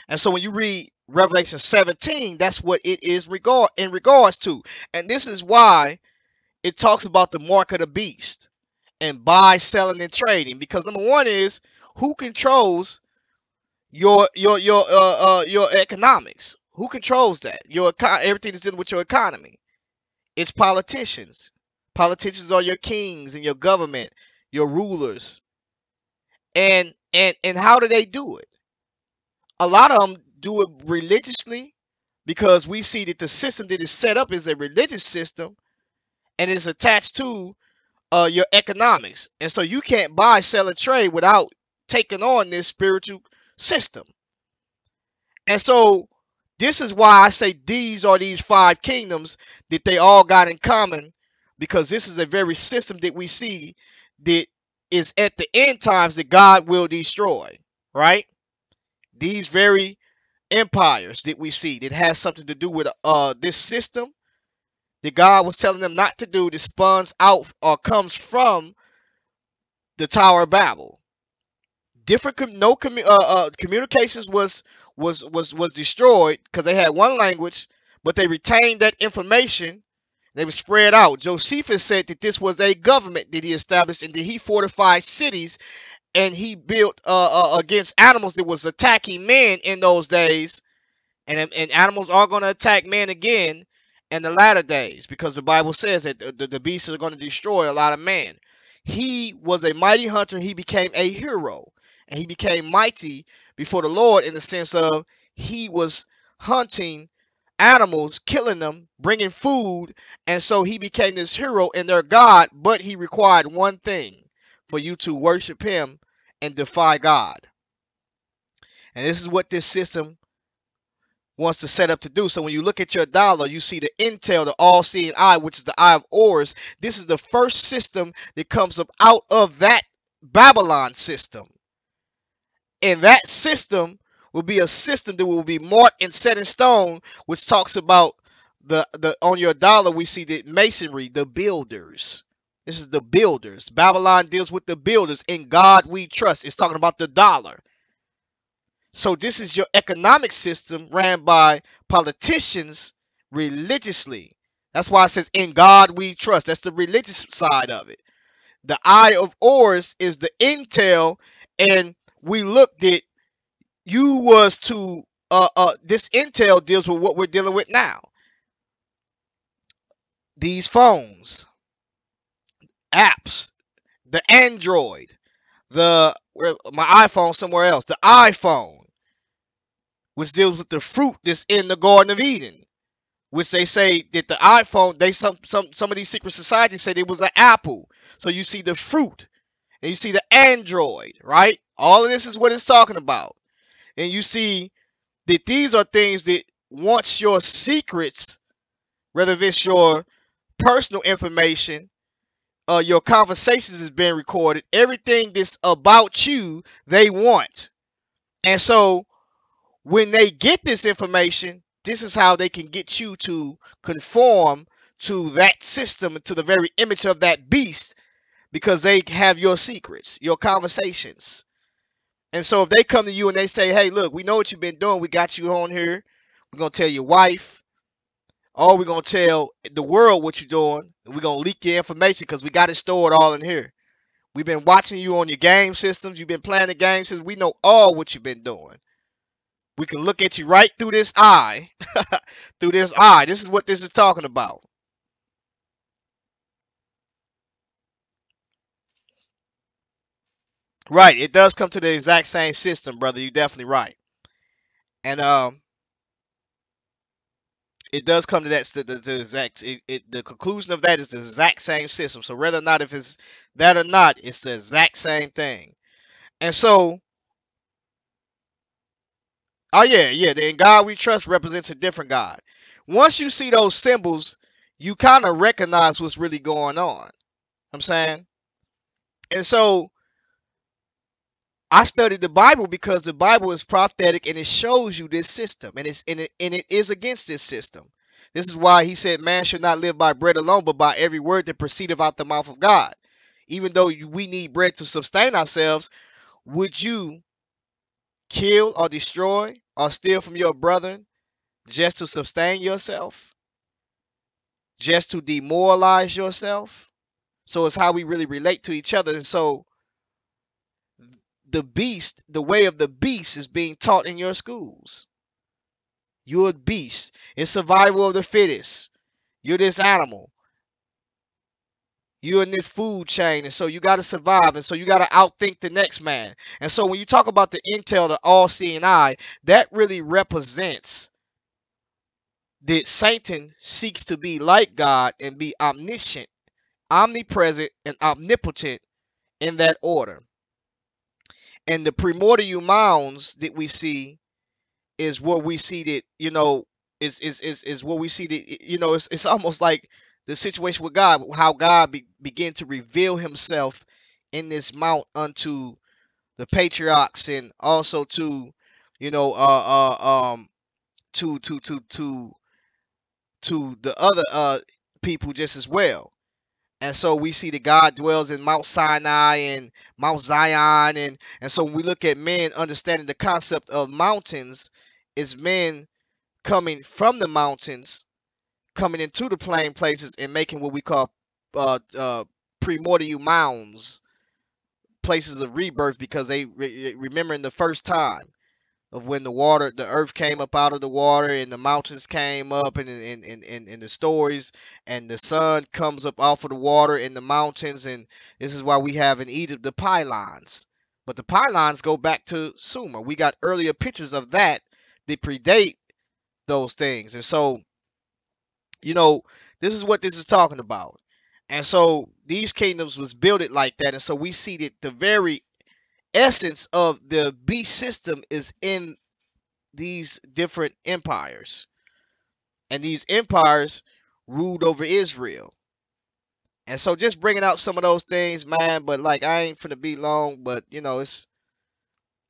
And so when you read Revelation 17, that's what it is in regards to. And this is why it talks about the mark of the beast and buy, selling, and trading. Because number one is who controls your economics? Who controls that? Everything that's dealing with your economy. It's politicians. Politicians are your kings and your government, your rulers. And how do they do it? A lot of them do it religiously because we see that the system that is set up is a religious system and it's attached to your economics. And so you can't buy, sell, and trade without taking on this spiritual system. And so this is why I say these are these five kingdoms that they all got in common, because this is a very system that we see that is at the end times that God will destroy, right? These very empires that we see that has something to do with this system that God was telling them not to do, that spawns out or comes from the Tower of Babel. Communications was destroyed because they had one language, but they retained that information. They were spread out. Josephus said that this was a government that he established and that he fortified cities and he built against animals that was attacking men in those days. And animals are going to attack men again in the latter days, because the Bible says that the beasts are going to destroy a lot of men. He was a mighty hunter. He became a hero. And he became mighty before the Lord in the sense of he was hunting animals, killing them, bringing food. And so he became this hero and their God. But he required one thing: for you to worship him and defy God. And this is what this system wants to set up to do. So when you look at your dollar, you see the intel, the all-seeing eye, which is the eye of Horus. This is the first system that comes up out of that Babylon system. And that system will be a system that will be marked and set in stone, which talks about the on your dollar we see the masonry, the builders. This is the builders. Babylon deals with the builders. In God we trust. It's talking about the dollar. So this is your economic system ran by politicians religiously. That's why it says in God we trust. That's the religious side of it. The eye of Horus is the intel, and we looked at you was to this intel deals with what we're dealing with now. These phones, apps, the Android, my iPhone somewhere else, the iPhone, which deals with the fruit that's in the Garden of Eden, which they say that the iPhone, some of these secret societies said it was an apple. So you see the fruit, and you see the Android, right? All of this is what it's talking about. And you see that these are things that once your secrets, whether if it's your personal information, your conversations is being recorded, everything that's about you, they want. And so when they get this information, this is how they can get you to conform to that system, to the very image of that beast, because they have your secrets, your conversations. And so if they come to you and they say, hey, look, we know what you've been doing. We got you on here. We're going to tell your wife, or we're going to tell the world what you're doing. And we're going to leak your information because we got it stored all in here. We've been watching you on your game systems. You've been playing the game systems. We know all what you've been doing. We can look at you right through this eye. Through this eye. This is what this is talking about. Right. It does come to the exact same system, brother. You're definitely right. And it does come to that the exact the conclusion of that is the exact same system. So whether or not if it's that or not, it's the exact same thing. And so, oh yeah, the in God we trust represents a different God. Once you see those symbols, you kind of recognize what's really going on. I'm saying, and so I studied the Bible because the Bible is prophetic and it shows you this system, and it is against this system. This is why he said, "Man should not live by bread alone, but by every word that proceedeth out the mouth of God." Even though we need bread to sustain ourselves, would you kill or destroy or steal from your brother just to sustain yourself, just to demoralize yourself? So it's how we really relate to each other. And so the beast, the way of the beast, is being taught in your schools. You're a beast. It's survival of the fittest. You're this animal. You're in this food chain, and so you got to survive, and so you got to outthink the next man. And so when you talk about the intel, the all-seeing eye, that really represents that Satan seeks to be like God and be omniscient, omnipresent, and omnipotent in that order. And the primordial mounds that we see is what we see that, is what we see that, it's almost like the situation with God, how God began to reveal himself in this mount unto the patriarchs, and also to, you know, to the other people just as well. And so we see that God dwells in Mount Sinai and Mount Zion. And so when we look at men understanding the concept of mountains, is men coming from the mountains, coming into the plain places and making what we call primordial mounds, places of rebirth, because they remembering the first time of when the earth came up out of the water, and the mountains came up, and the stories, and the sun comes up off of the water in the mountains, and this is why we have in Egypt the pylons. But the pylons go back to Sumer. We got earlier pictures of that predate those things, and so this is what this is talking about. And so these kingdoms was built it like that, and so we see that the very essence of the beast system is in these different empires, and these empires ruled over Israel. And so just bringing out some of those things, man. But like I ain't finna be long. But it's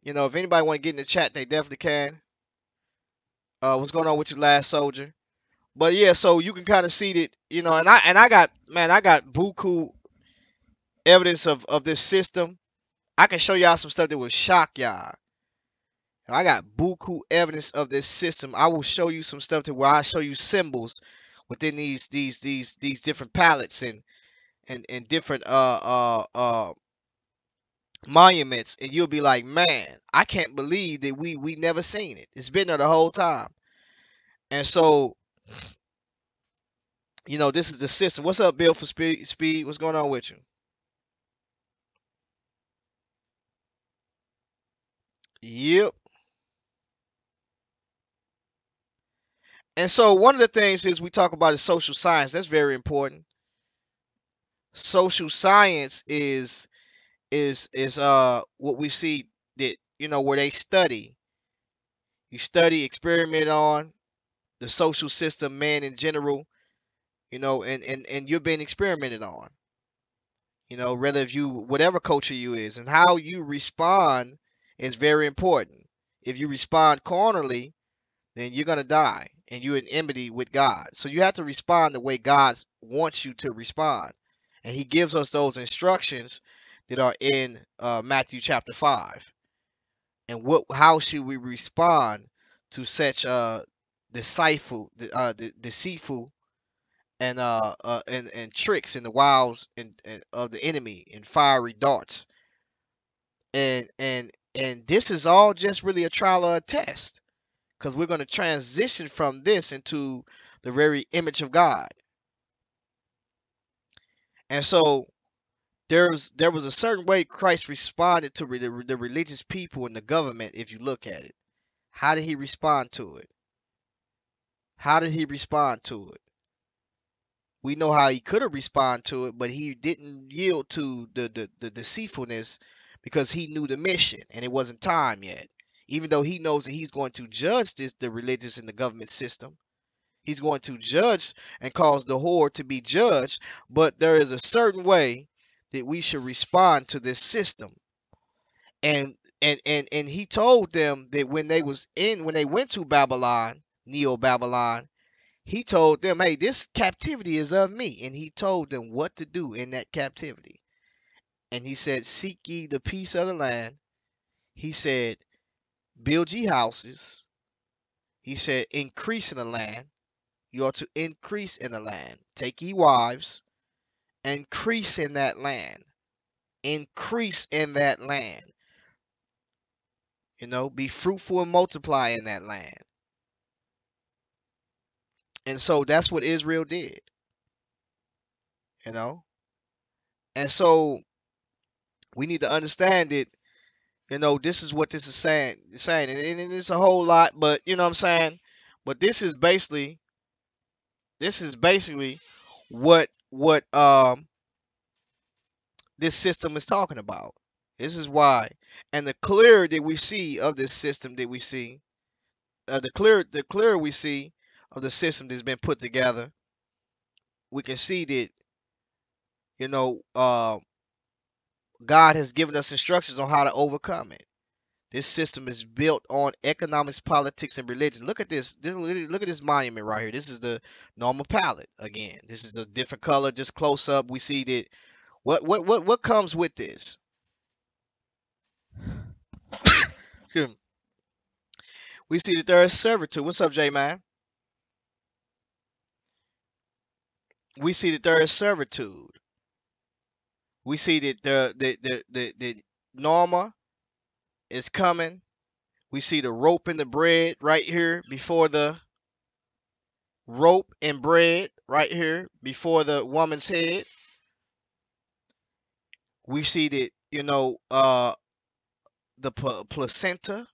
if anybody want to get in the chat, they definitely can. What's going on with you, last soldier? But yeah, so you can kind of see that, and I got, man, I got buku evidence of this system. I can show y'all some stuff that will shock y'all. I got buku evidence of this system. I will show you some stuff to where I show you symbols within these different palettes and different monuments, and you'll be like, man, I can't believe that we never seen it. It's been there the whole time. And so, this is the system. What's up, Bill for Speed? What's going on with you? Yep. And so one of the things is we talk about is social science. That's very important. Social science is what we see that where they study. You study, experiment on the social system, man in general, and you're being experimented on. Whether if you whatever culture you is and how you respond is very important. If you respond carnally, then you're gonna die and you're in enmity with God. So you have to respond the way God wants you to respond, and He gives us those instructions that are in Matthew chapter 5. And how should we respond to such deceitful and tricks and the wiles and of the enemy and fiery darts, and this is all just really a trial or a test, because we're going to transition from this into the very image of God. And so there was a certain way Christ responded to the religious people and the government. If you look at it, how did He respond to it? How did He respond to it? We know how He could have responded to it, but He didn't yield to the deceitfulness, because He knew the mission and it wasn't time yet. Even though He knows that He's going to judge the religious and the government system, He's going to judge and cause the whore to be judged, but there is a certain way that we should respond to this system. And He told them that when they went to Babylon, Neo Babylon, He told them, hey, this captivity is of me. And He told them what to do in that captivity. And He said, seek ye the peace of the land. He said, build ye houses. He said, increase in the land. You are to increase in the land. Take ye wives. Increase in that land. Increase in that land. Be fruitful and multiply in that land. And so that's what Israel did. You know. And so we need to understand that, this is what this is saying, and it's a whole lot, but you know what I'm saying. But this is basically what this system is talking about. This is why, and the clearer that we see of this system that we see, the clearer we see of the system that's been put together, we can see that you know uh, God has given us instructions on how to overcome it. This system is built on economics, politics, and religion. Look at this. Look at this monument right here. This is the normal palette. Again, this is a different color. Just close up, we see that what comes with this. Excuse me. We see that there is servitude. What's up, J man? We see that there is servitude. We see that the Norma is coming. We see the rope and the bread right here before the rope and bread right here before the woman's head. We see that the placenta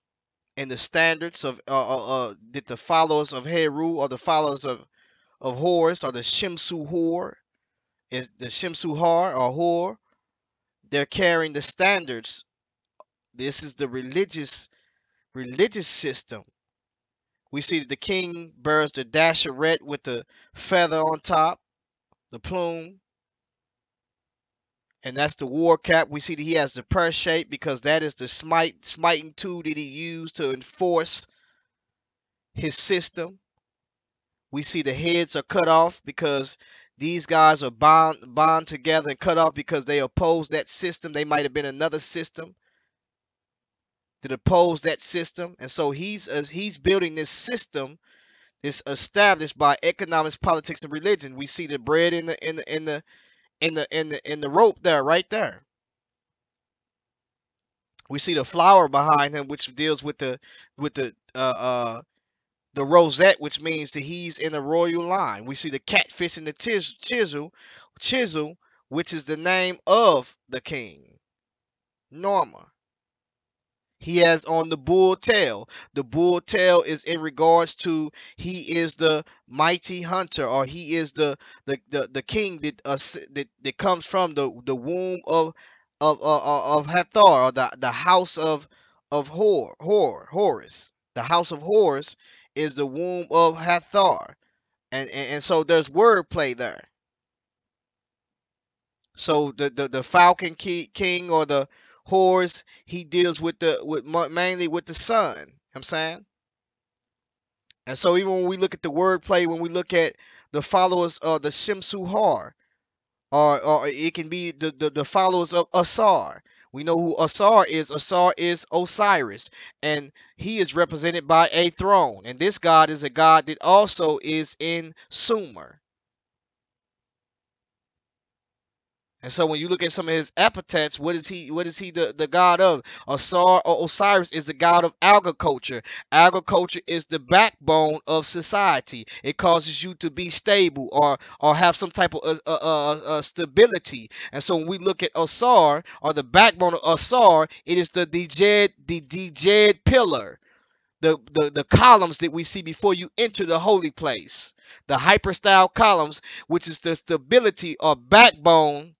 and the standards of that the followers of Heru, or the followers of Horus, or the Shimsu Hor, is the Shimsu Har or Hor. They're carrying the standards. This is the religious system. We see that the king bears the dasheret with the feather on top, the plume, and that's the war cap. We see that he has the purse shape because that is the smiting tool that he used to enforce his system. We see the heads are cut off because these guys are bound together and cut off because they oppose that system. They might have been another system that opposed that system, and so he's building this system that's established by economics, politics, and religion. We see the bread in the rope there, right there. We see the flower behind him, which deals with the rosette, which means that he's in a royal line. We see the catfish in the chisel, which is the name of the king, Norma. He has on the bull tail. The bull tail is in regards to he is the mighty hunter, or he is the king that comes from the womb of Hathor, or the house of Horus. The house of Horus is the womb of Hathor, and so there's wordplay there. So the Falcon King or the horse, he deals with mainly with the sun. You know what I'm saying? And so even when we look at the wordplay, when we look at the followers of the Shimsu Har, or it can be the followers of Asar. We know who Asar is. Asar is Osiris, and he is represented by a throne. And this god is a god that also is in Sumer. And so when you look at some of his epithets, what is he? What is he the god of? Asar or Osiris is the god of agriculture. Agriculture is the backbone of society. It causes you to be stable or have some type of stability. And so when we look at Asar, or the backbone of Asar, it is the pillar. The columns that we see before you enter the holy place, the hyperstyle columns, which is the stability or backbone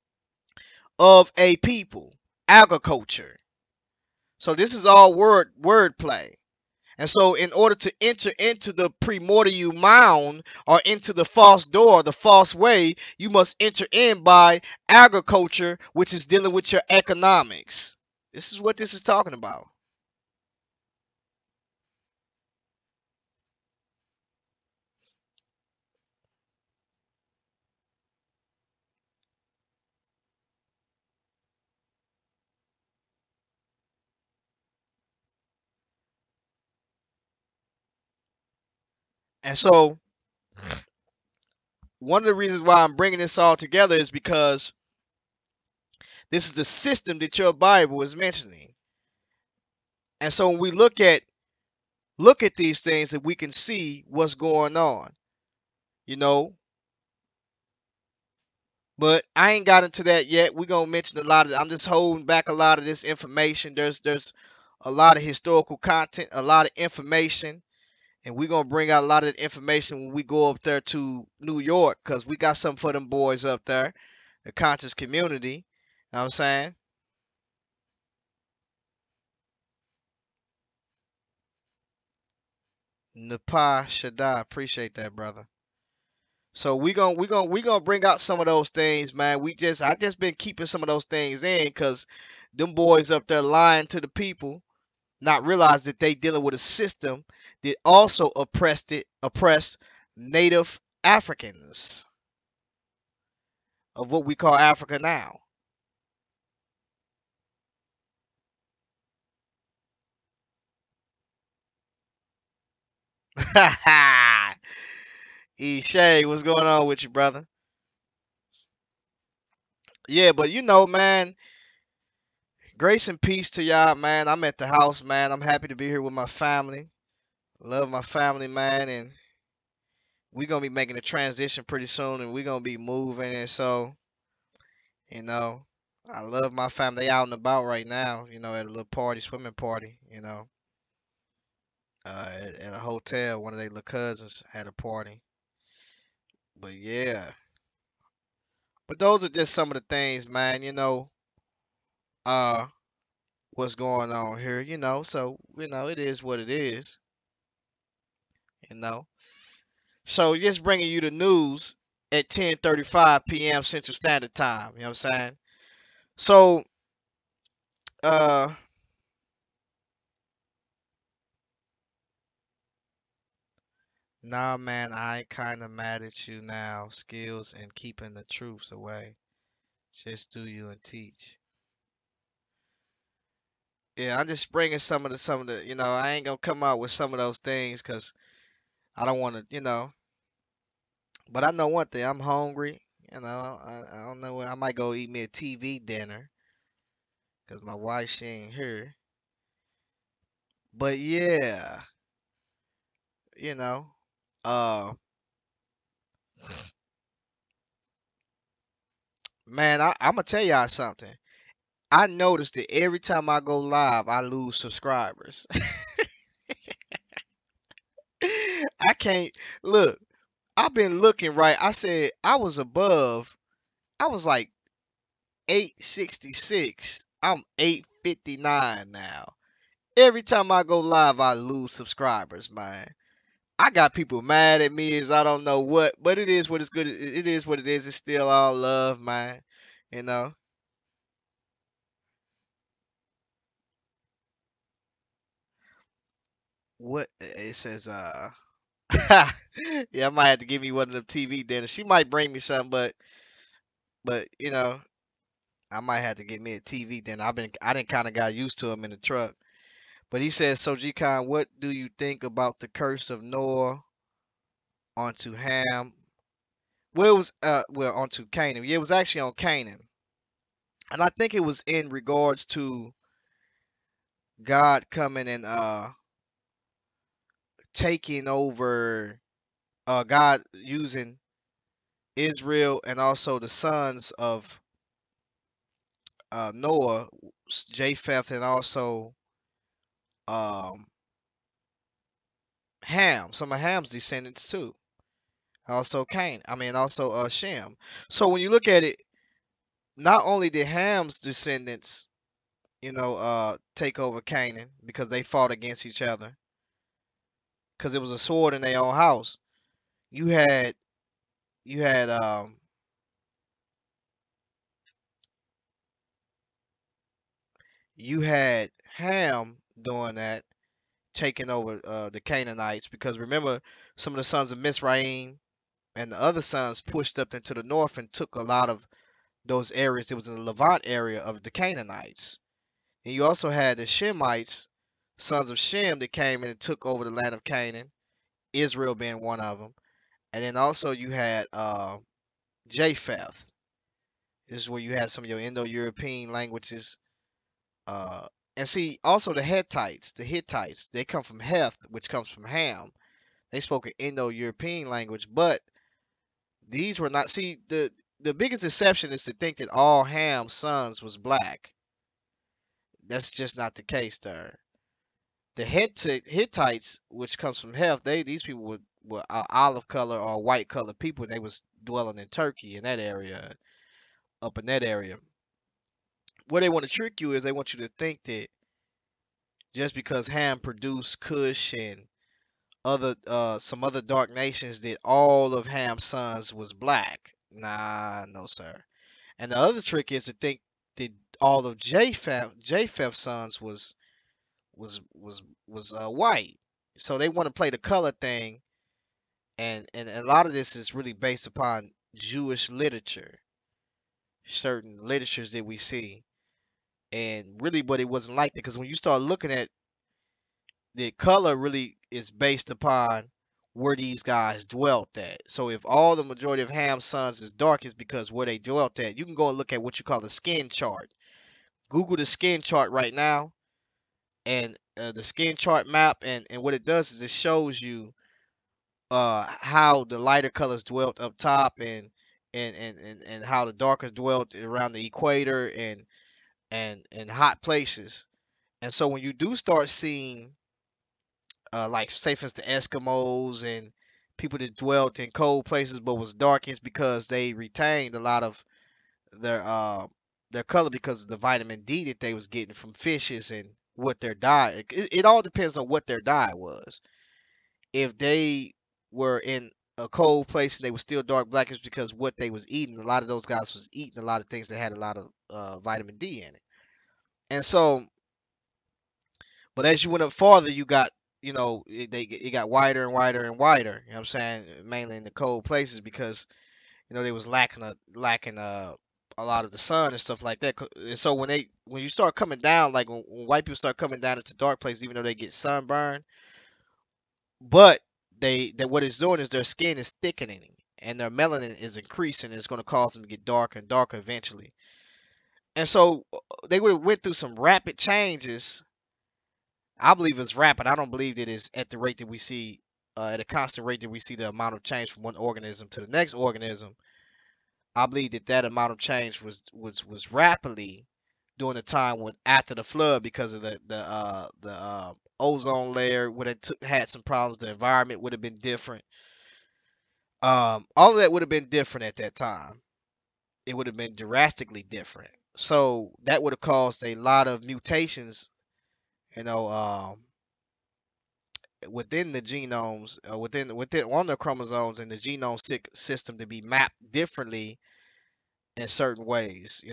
of a people, agriculture. So this is all wordplay. And so in order to enter into the primordial mound, or into the false door, the false way, you must enter in by agriculture, which is dealing with your economics. This is what this is talking about. And so one of the reasons why I'm bringing this all together is because this is the system that your Bible is mentioning. And so when we look at these things, that we can see what's going on, you know. But I ain't got into that yet. We're gonna mention a lot of. I'm just holding back a lot of this information. There's a lot of historical content, a lot of information, and we're gonna bring out a lot of the information when we go up there to New York, cause we got something for them boys up there, the conscious community. You know what I'm saying? Napa Shaddai, appreciate that, brother. So we gonna bring out some of those things, man. I just been keeping some of those things in, cause them boys up there lying to the people, not realize that they dealing with a system that also oppressed native Africans of what we call Africa now. E Shay, what's going on with you, brother? Yeah, but man, grace and peace to y'all, man. I'm at the house, man. I'm happy to be here with my family. Love my family, man, and we're gonna be making a transition pretty soon, and we're gonna be moving, and so you know, I love my family. They out and about right now, at a little party, swimming party, at a hotel. One of their little cousins had a party. But yeah, but those are just some of the things, man. Uh, what's going on here, So it is what it is. you know. So just bringing you the news at 10:35 p.m. Central Standard Time. You know what I'm saying? So, uh, nah, man, I ain't kind of mad at you now. Skills and keeping the truths away. Just do you and teach. Yeah, I'm just bringing some of the. I ain't gonna come out with some of those things because I don't want to, But I know one thing. I'm hungry. I don't know. I might go eat me a TV dinner because my wife she ain't here. But yeah, you know, uh, man, I'm gonna tell y'all something. I noticed that every time I go live, I lose subscribers. I can't look. I've been looking right. I said I was above. I was like 866. I'm 859 now. Every time I go live, I lose subscribers, man. I got people mad at me as I don't know what, but it is what it's good. It is what it is. It's still all love, man. You know what it says. Yeah, I might have to give me one of them TV dinners. She might bring me something, but I might have to get me a TV dinner. I didn't kind of got used to them in the truck. But he says, so G-Con, what do you think about the curse of Noah onto Ham? Well, it was onto Canaan. Yeah, it was actually on Canaan, and I think it was in regards to God coming and taking over, God using Israel and also the sons of Noah, Japheth, and also um, Ham, some of Ham's descendants too. Also Cain. I mean, also Shem. So when you look at it, not only did Ham's descendants, take over Canaan because they fought against each other, because it was a sword in their own house. You had you had you had Ham doing that, taking over the Canaanites, because remember some of the sons of Mizraim and the other sons pushed up into the north and took a lot of those areas. It was in the Levant area of the Canaanites. And you also had the Shemites, sons of Shem, that came in and took over the land of Canaan, Israel being one of them. And then also you had Japheth. This is where you had some of your Indo-European languages. Uh, and see, also the Hittites, they come from Heth, which comes from Ham. They spoke an Indo-European language, but these were not. See, the biggest deception is to think that all Ham's sons was black. That's just not the case there. The Hittites, which comes from Heth, these people were olive color or white color people. And they was dwelling in Turkey in that area, up in that area. Where they want to trick you is they want you to think that just because Ham produced Cush and other some other dark nations, that all of Ham's sons was black. Nah, no sir. And the other trick is to think that all of Japheth's sons was white. So they want to play the color thing, and a lot of this is really based upon Jewish literature, certain literatures that we see, and really, but it wasn't like that, because when you start looking at the color, really is based upon where these guys dwelt at. So if all the majority of Ham's sons is dark, is because where they dwelt at. You can go and look at what you call the skin chart. Google the skin chart right now, and the skin chart map, and what it does is it shows you how the lighter colors dwelt up top, and how the darker dwelt around the equator, and hot places. And so when you do start seeing like say for instance the Eskimos and people that dwelt in cold places but was dark, it's because they retained a lot of their uh their color because of the vitamin D that they was getting from fishes and what their diet. It all depends on what their diet was. if they were in a cold place and they were still dark black, is because what they was eating. A lot of those guys was eating a lot of things that had a lot of vitamin D in it. And so, but as you went up farther, you got, it got wider and wider and wider. You know what I'm saying? Mainly in the cold places because they was lacking a lot of the sun and stuff like that. And so when you start coming down, like when white people start coming down into dark places, even though they get sunburned, but that what it's doing is their skin is thickening and their melanin is increasing, and it's going to cause them to get darker and darker eventually. And so they would have went through some rapid changes. I believe it's rapid. I don't believe that it's at the rate that we see, at a constant rate that we see the amount of change from one organism to the next organism. I believe that amount of change was rapidly during the time when after the flood, because of the ozone layer would have had some problems. The environment would have been different. All of that would have been different at that time. It would have been drastically different. So that would have caused a lot of mutations, you know, within the genomes, within on the chromosomes and the genome system to be mapped differently in certain ways,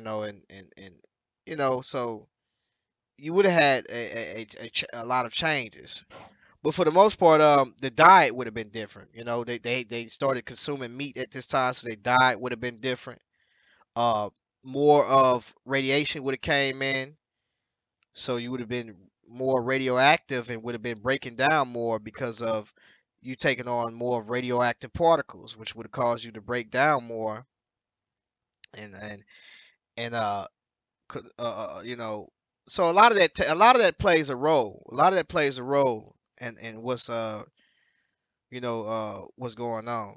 so you would have had a lot of changes. But for the most part, the diet would have been different. They started consuming meat at this time, so their diet would have been different. Uh, More of radiation would have came in, so you would have been more radioactive and would have been breaking down more because of you taking on more of radioactive particles, which would have caused you to break down more and and and so a lot of that plays a role. A lot of that plays a role and what's going on.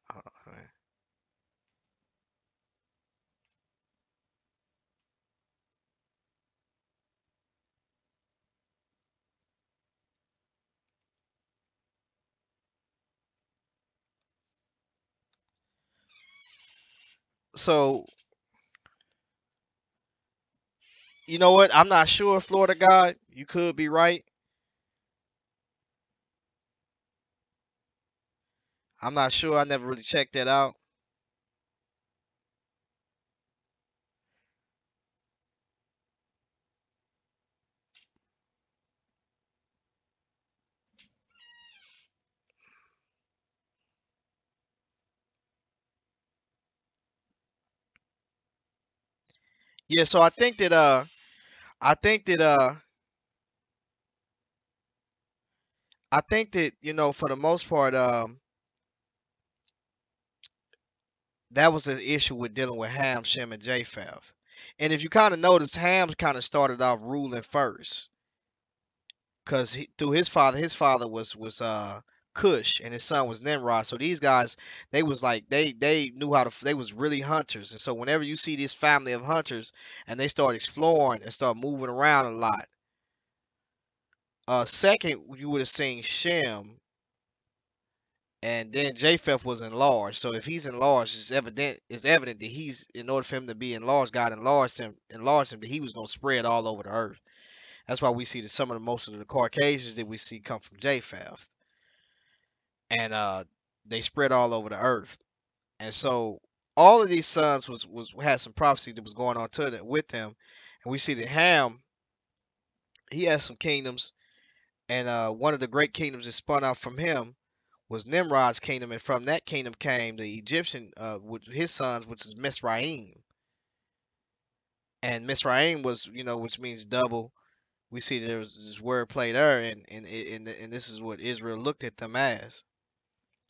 Uh, So you know what? I'm not sure, Florida God. You could be right. I'm not sure. I never really checked that out. Yeah. So I think that for the most part, that was an issue with dealing with Ham, Shem, and Japheth. And if you kind of notice, Ham kind of started off ruling first, because through his father was Cush, and his son was Nimrod. So these guys, they was like they knew how to, they was really hunters. And so whenever you see this family of hunters and they start exploring and start moving around a lot, second you would have seen Shem, and then Japheth was enlarged. So if he's enlarged, it's evident that he's, in order for him to be enlarged, God enlarged him that he was gonna spread all over the earth. That's why we see that some of the most of the Caucasians that we see come from Japheth, and they spread all over the earth. And so all of these sons was had some prophecy that was going on to them with them, and we see that Ham, he has some kingdoms, and one of the great kingdoms that spun out from him was Nimrod's kingdom, and from that kingdom came the Egyptian, with his sons, which is Misraim. And Misraim was, which means double. We see that there was this word play there, and this is what Israel looked at them as.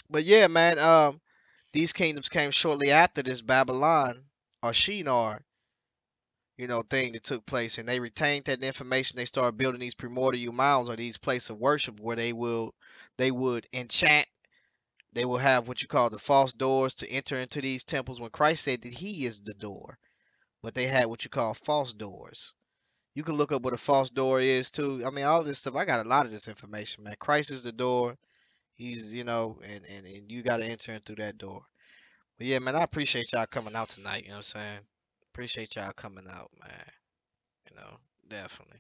But yeah, man, these kingdoms came shortly after this Babylon or Shinar, thing that took place, and they retained that information. They started building these primordial mounds, or these places of worship, where they would enchant. They will have what you call the false doors to enter into these temples, when Christ said that he is the door. But they had what you call false doors. You can look up what a false door is too. I mean, all this stuff. I got a lot of this information, man. Christ is the door. He's, and you got to enter in through that door. But yeah, man, I appreciate y'all coming out tonight. You know what I'm saying? Appreciate y'all coming out, man. You know, Definitely.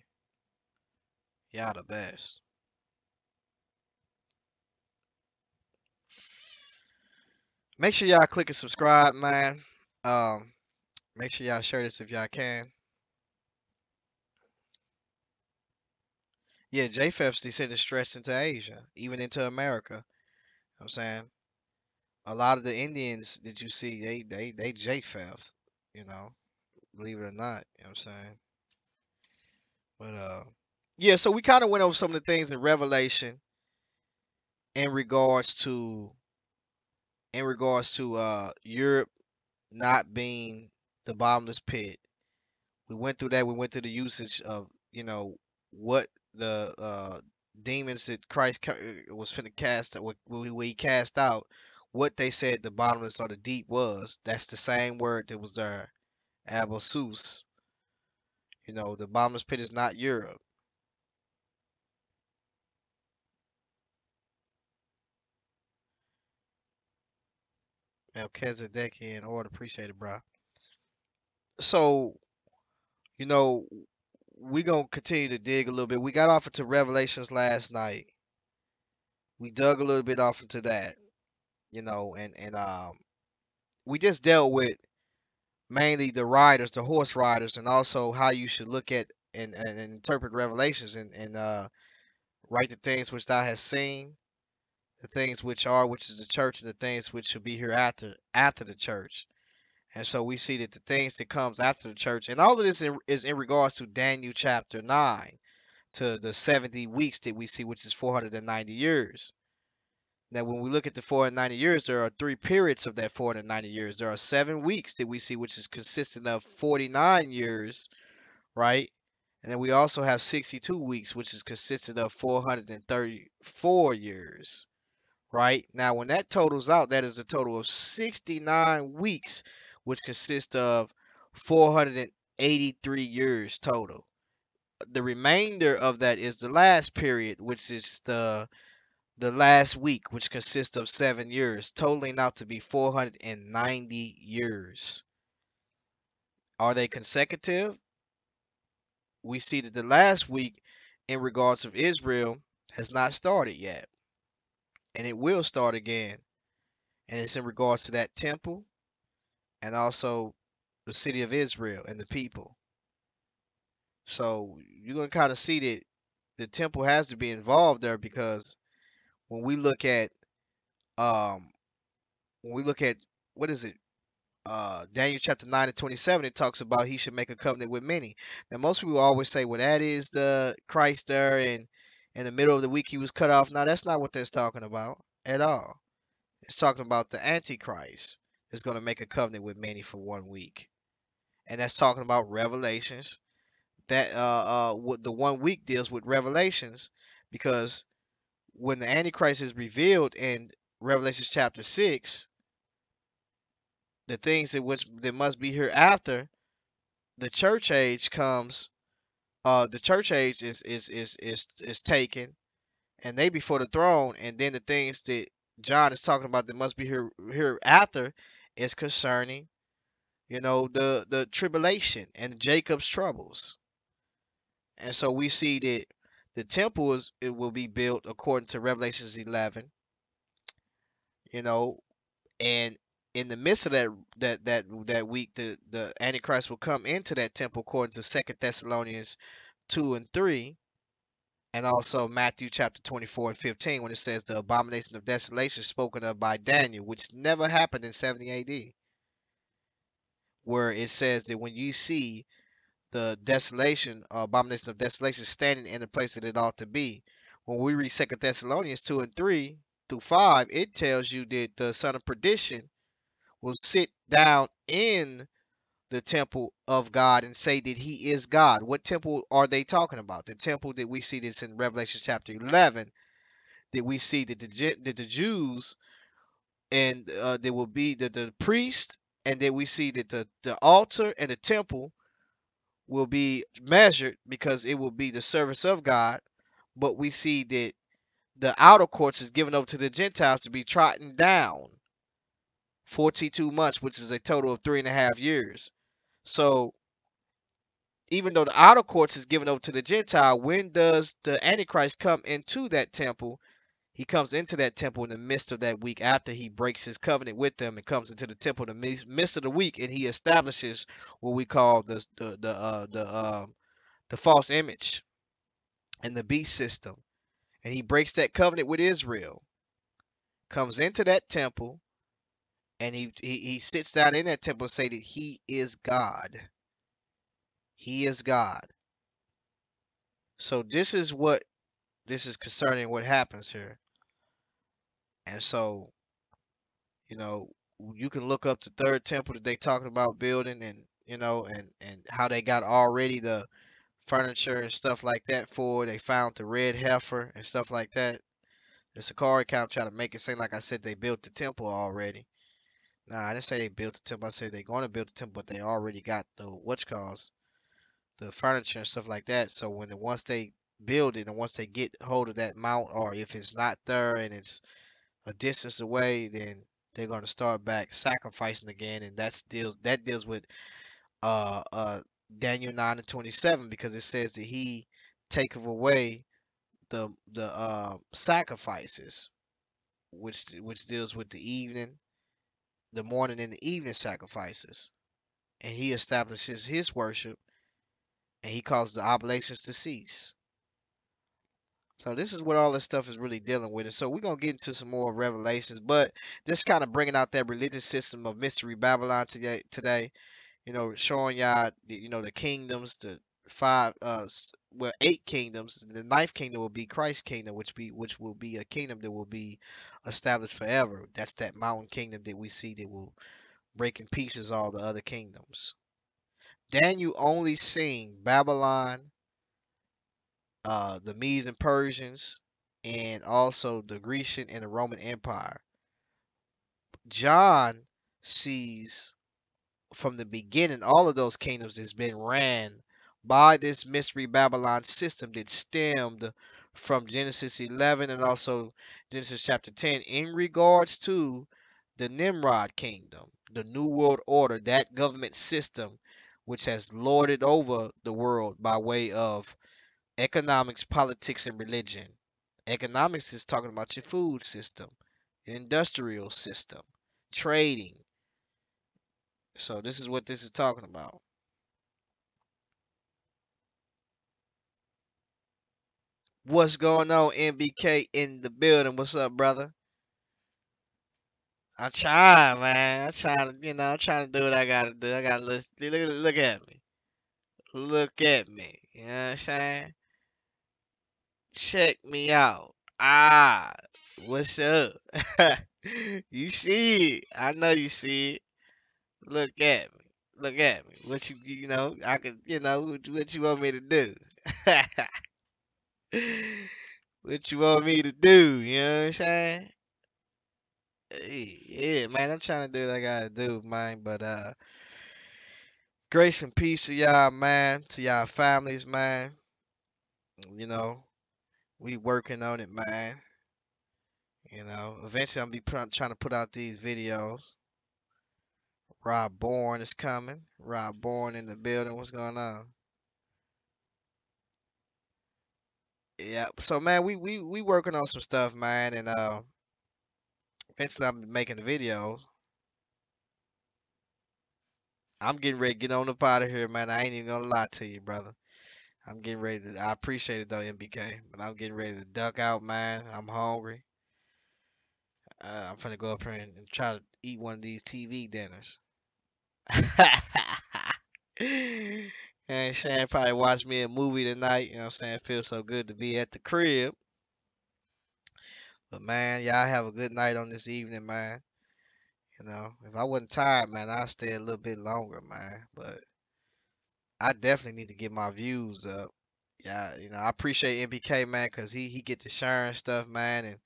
Y'all the best. Make sure y'all click and subscribe, man. Um, Make sure y'all share this if y'all can. Yeah, JFEF's descended stress into Asia, even into America. You know what I'm saying? A lot of the Indians that you see, they JFEF, you know, believe it or not. You know what I'm saying? But yeah, so we kind of went over some of the things in Revelation in regards to Europe not being the bottomless pit. We went through that. We went through the usage of, what the demons that Christ was finna cast, what he cast out, what they said the bottomless or the deep was. That's the same word that was there, Abbasus. The bottomless pit is not Europe. Melchizedek order, appreciate it, bro. So, you know, we gonna continue to dig a little bit. We got off into Revelations last night. We dug a little bit off into that, and we just dealt with mainly the riders, the horse riders, and also how you should look at and interpret Revelations and write the things which thou hast seen, the things which are, which is the church, and the things which should be hereafter the church. And so we see that the things that comes after the church, and all of this is in regards to Daniel chapter 9, to the 70 weeks that we see, which is 490 years. Now, when we look at the 490 years, there are three periods of that 490 years. There are 7 weeks that we see, which is consisting of 49 years, right? And then we also have 62 weeks, which is consisting of 434 years, right? Now, when that totals out, that is a total of 69 weeks, which consists of 483 years total. The remainder of that is the last period, which is the last week, which consists of 7 years, totaling out to be 490 years. Are they consecutive? We see that the last week, in regards of Israel, has not started yet, and it will start again. And it's in regards to that temple and also the city of Israel and the people. So you're gonna kind of see that the temple has to be involved there, because when we look at um when we look at, what is it, Daniel chapter 9 and 27, it talks about he should make a covenant with many. Now most people always say, well, that is the Christ there, and in the middle of the week he was cut off. Now that's not what that's talking about at all. It's talking about the Antichrist is going to make a covenant with many for 1 week, and that's talking about Revelations. That what the 1 week deals with Revelations, because when the Antichrist is revealed in Revelations chapter 6, the things in which that must be hereafter, the church age comes. The church age is taken, and they before the throne, and then the things that John is talking about that must be hereafter is concerning, the tribulation and Jacob's troubles. And so we see that the temple it will be built according to Revelations 11, you know, and in the midst of that week, the Antichrist will come into that temple according to Second Thessalonians 2 and 3, and also Matthew chapter 24 and 15, when it says the abomination of desolation spoken of by Daniel, which never happened in 70 AD, where it says that when you see the desolation, abomination of desolation, standing in the place that it ought to be. When we read Second Thessalonians 2 and 3 through 5, it tells you that the son of perdition will sit down in the temple of God and say that he is God. What temple are they talking about? The temple that we see that's in Revelation chapter 11, that we see that the Jews, and there will be the priest, and then we see that the altar and the temple will be measured, because it will be the service of God. But we see that the outer courts is given over to the Gentiles to be trodden down 42 months, which is a total of 3.5 years. So even though the outer courts is given over to the Gentile, when does the Antichrist come into that temple? He comes into that temple in the midst of that week after he breaks his covenant with them and comes into the temple in the midst of the week, and he establishes what we call the false image and the beast system, and he breaks that covenant with Israel. Comes into that temple, and he sits down in that temple and say that he is God. He is God. So this is concerning what happens here. And so, you know, you can look up the third temple that they talking about building, and and how they got already the furniture and stuff like that for. They found the red heifer and stuff like that. The Sakari account trying to make it seem like I said they built the temple already. Nah, I didn't say they built the temple. I said they're going to build the temple, but they already got the what's calls the furniture and stuff like that. So once they build it and once they get hold of that mount, or if it's not there and it's a distance away, then they're going to start back sacrificing again, and that deals with uh uh Daniel 9:27, because it says that he taketh away the sacrifices, which deals with the evening, the morning and the evening sacrifices, and he establishes his worship, and he causes the oblations to cease. So this is what all this stuff is really dealing with. And so we're gonna get into some more revelations, but just kind of bringing out that religious system of mystery Babylon today. Showing y'all the kingdoms, the five well, eight kingdoms. The ninth kingdom will be Christ's kingdom, which will be a kingdom that will be established forever. That's that mountain kingdom that we see that will break in pieces all the other kingdoms. Daniel only seen Babylon, the Medes and Persians, and also the Grecian and the Roman Empire. John sees from the beginning all of those kingdoms has been ran by this mystery Babylon system that stemmed from Genesis 11 and also Genesis chapter 10 in regards to the Nimrod kingdom, the New World Order, that government system which has lorded over the world by way of economics, politics, and religion. Economics is talking about your food system, your industrial system, trading. So this is what this is talking about. What's going on, MBK in the building? What's up, brother? I'm trying, man. I'm trying to, I'm trying to do what I gotta do. I gotta look at me. Look at me. You know what I'm saying? Check me out. Ah, what's up? You see it. I know you see it. Look at me. Look at me. What I could, what you want me to do? What you want me to do? You know what I'm saying? Yeah, man, I'm trying to do what I gotta do, man. But grace and peace to y'all, man, to y'all families, man. You know, we working on it, man. Eventually I'm trying to put out these videos. Rob Bourne is coming. Rob Bourne in the building. What's going on? Yeah. So man, we working on some stuff, man, and eventually I'm making the videos. I'm getting ready to get on up out of here, man. I ain't even gonna lie to you, brother. I'm getting ready to. I appreciate it though, MBK, but I'm getting ready to duck out, man. I'm hungry. I'm finna go up here and try to eat one of these TV dinners. And Shane probably watch me a movie tonight. You know what I'm saying? Feels so good to be at the crib. But man, y'all have a good night on this evening, man. If I wasn't tired, man, I'd stay a little bit longer, man. But I definitely need to get my views up. Yeah, I appreciate MBK, man, cause he get to sharing stuff, man, and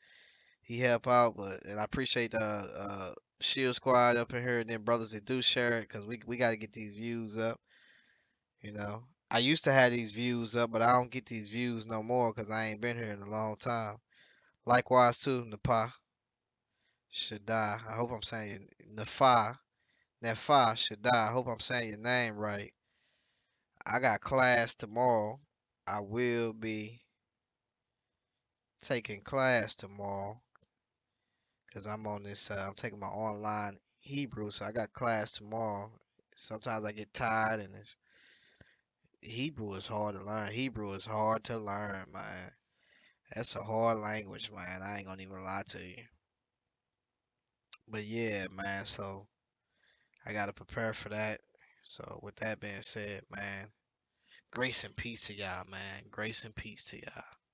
he help out. And I appreciate the Shield Squad up in here, and then brothers that do share it, cause we got to get these views up. I used to have these views up, but I don't get these views no more, cause I ain't been here in a long time. Likewise too, Napa Shaddai. I hope I'm saying Nafa should die. I hope I'm saying your name right. I got class tomorrow. I will be taking class tomorrow because I'm on this. I'm taking my online Hebrew, so I got class tomorrow. Sometimes I get tired, and Hebrew is hard to learn. Hebrew is hard to learn, man. That's a hard language, man. I ain't gonna even lie to you. But yeah, man. So I gotta prepare for that. So with that being said, man, grace and peace to y'all, man. Grace and peace to y'all.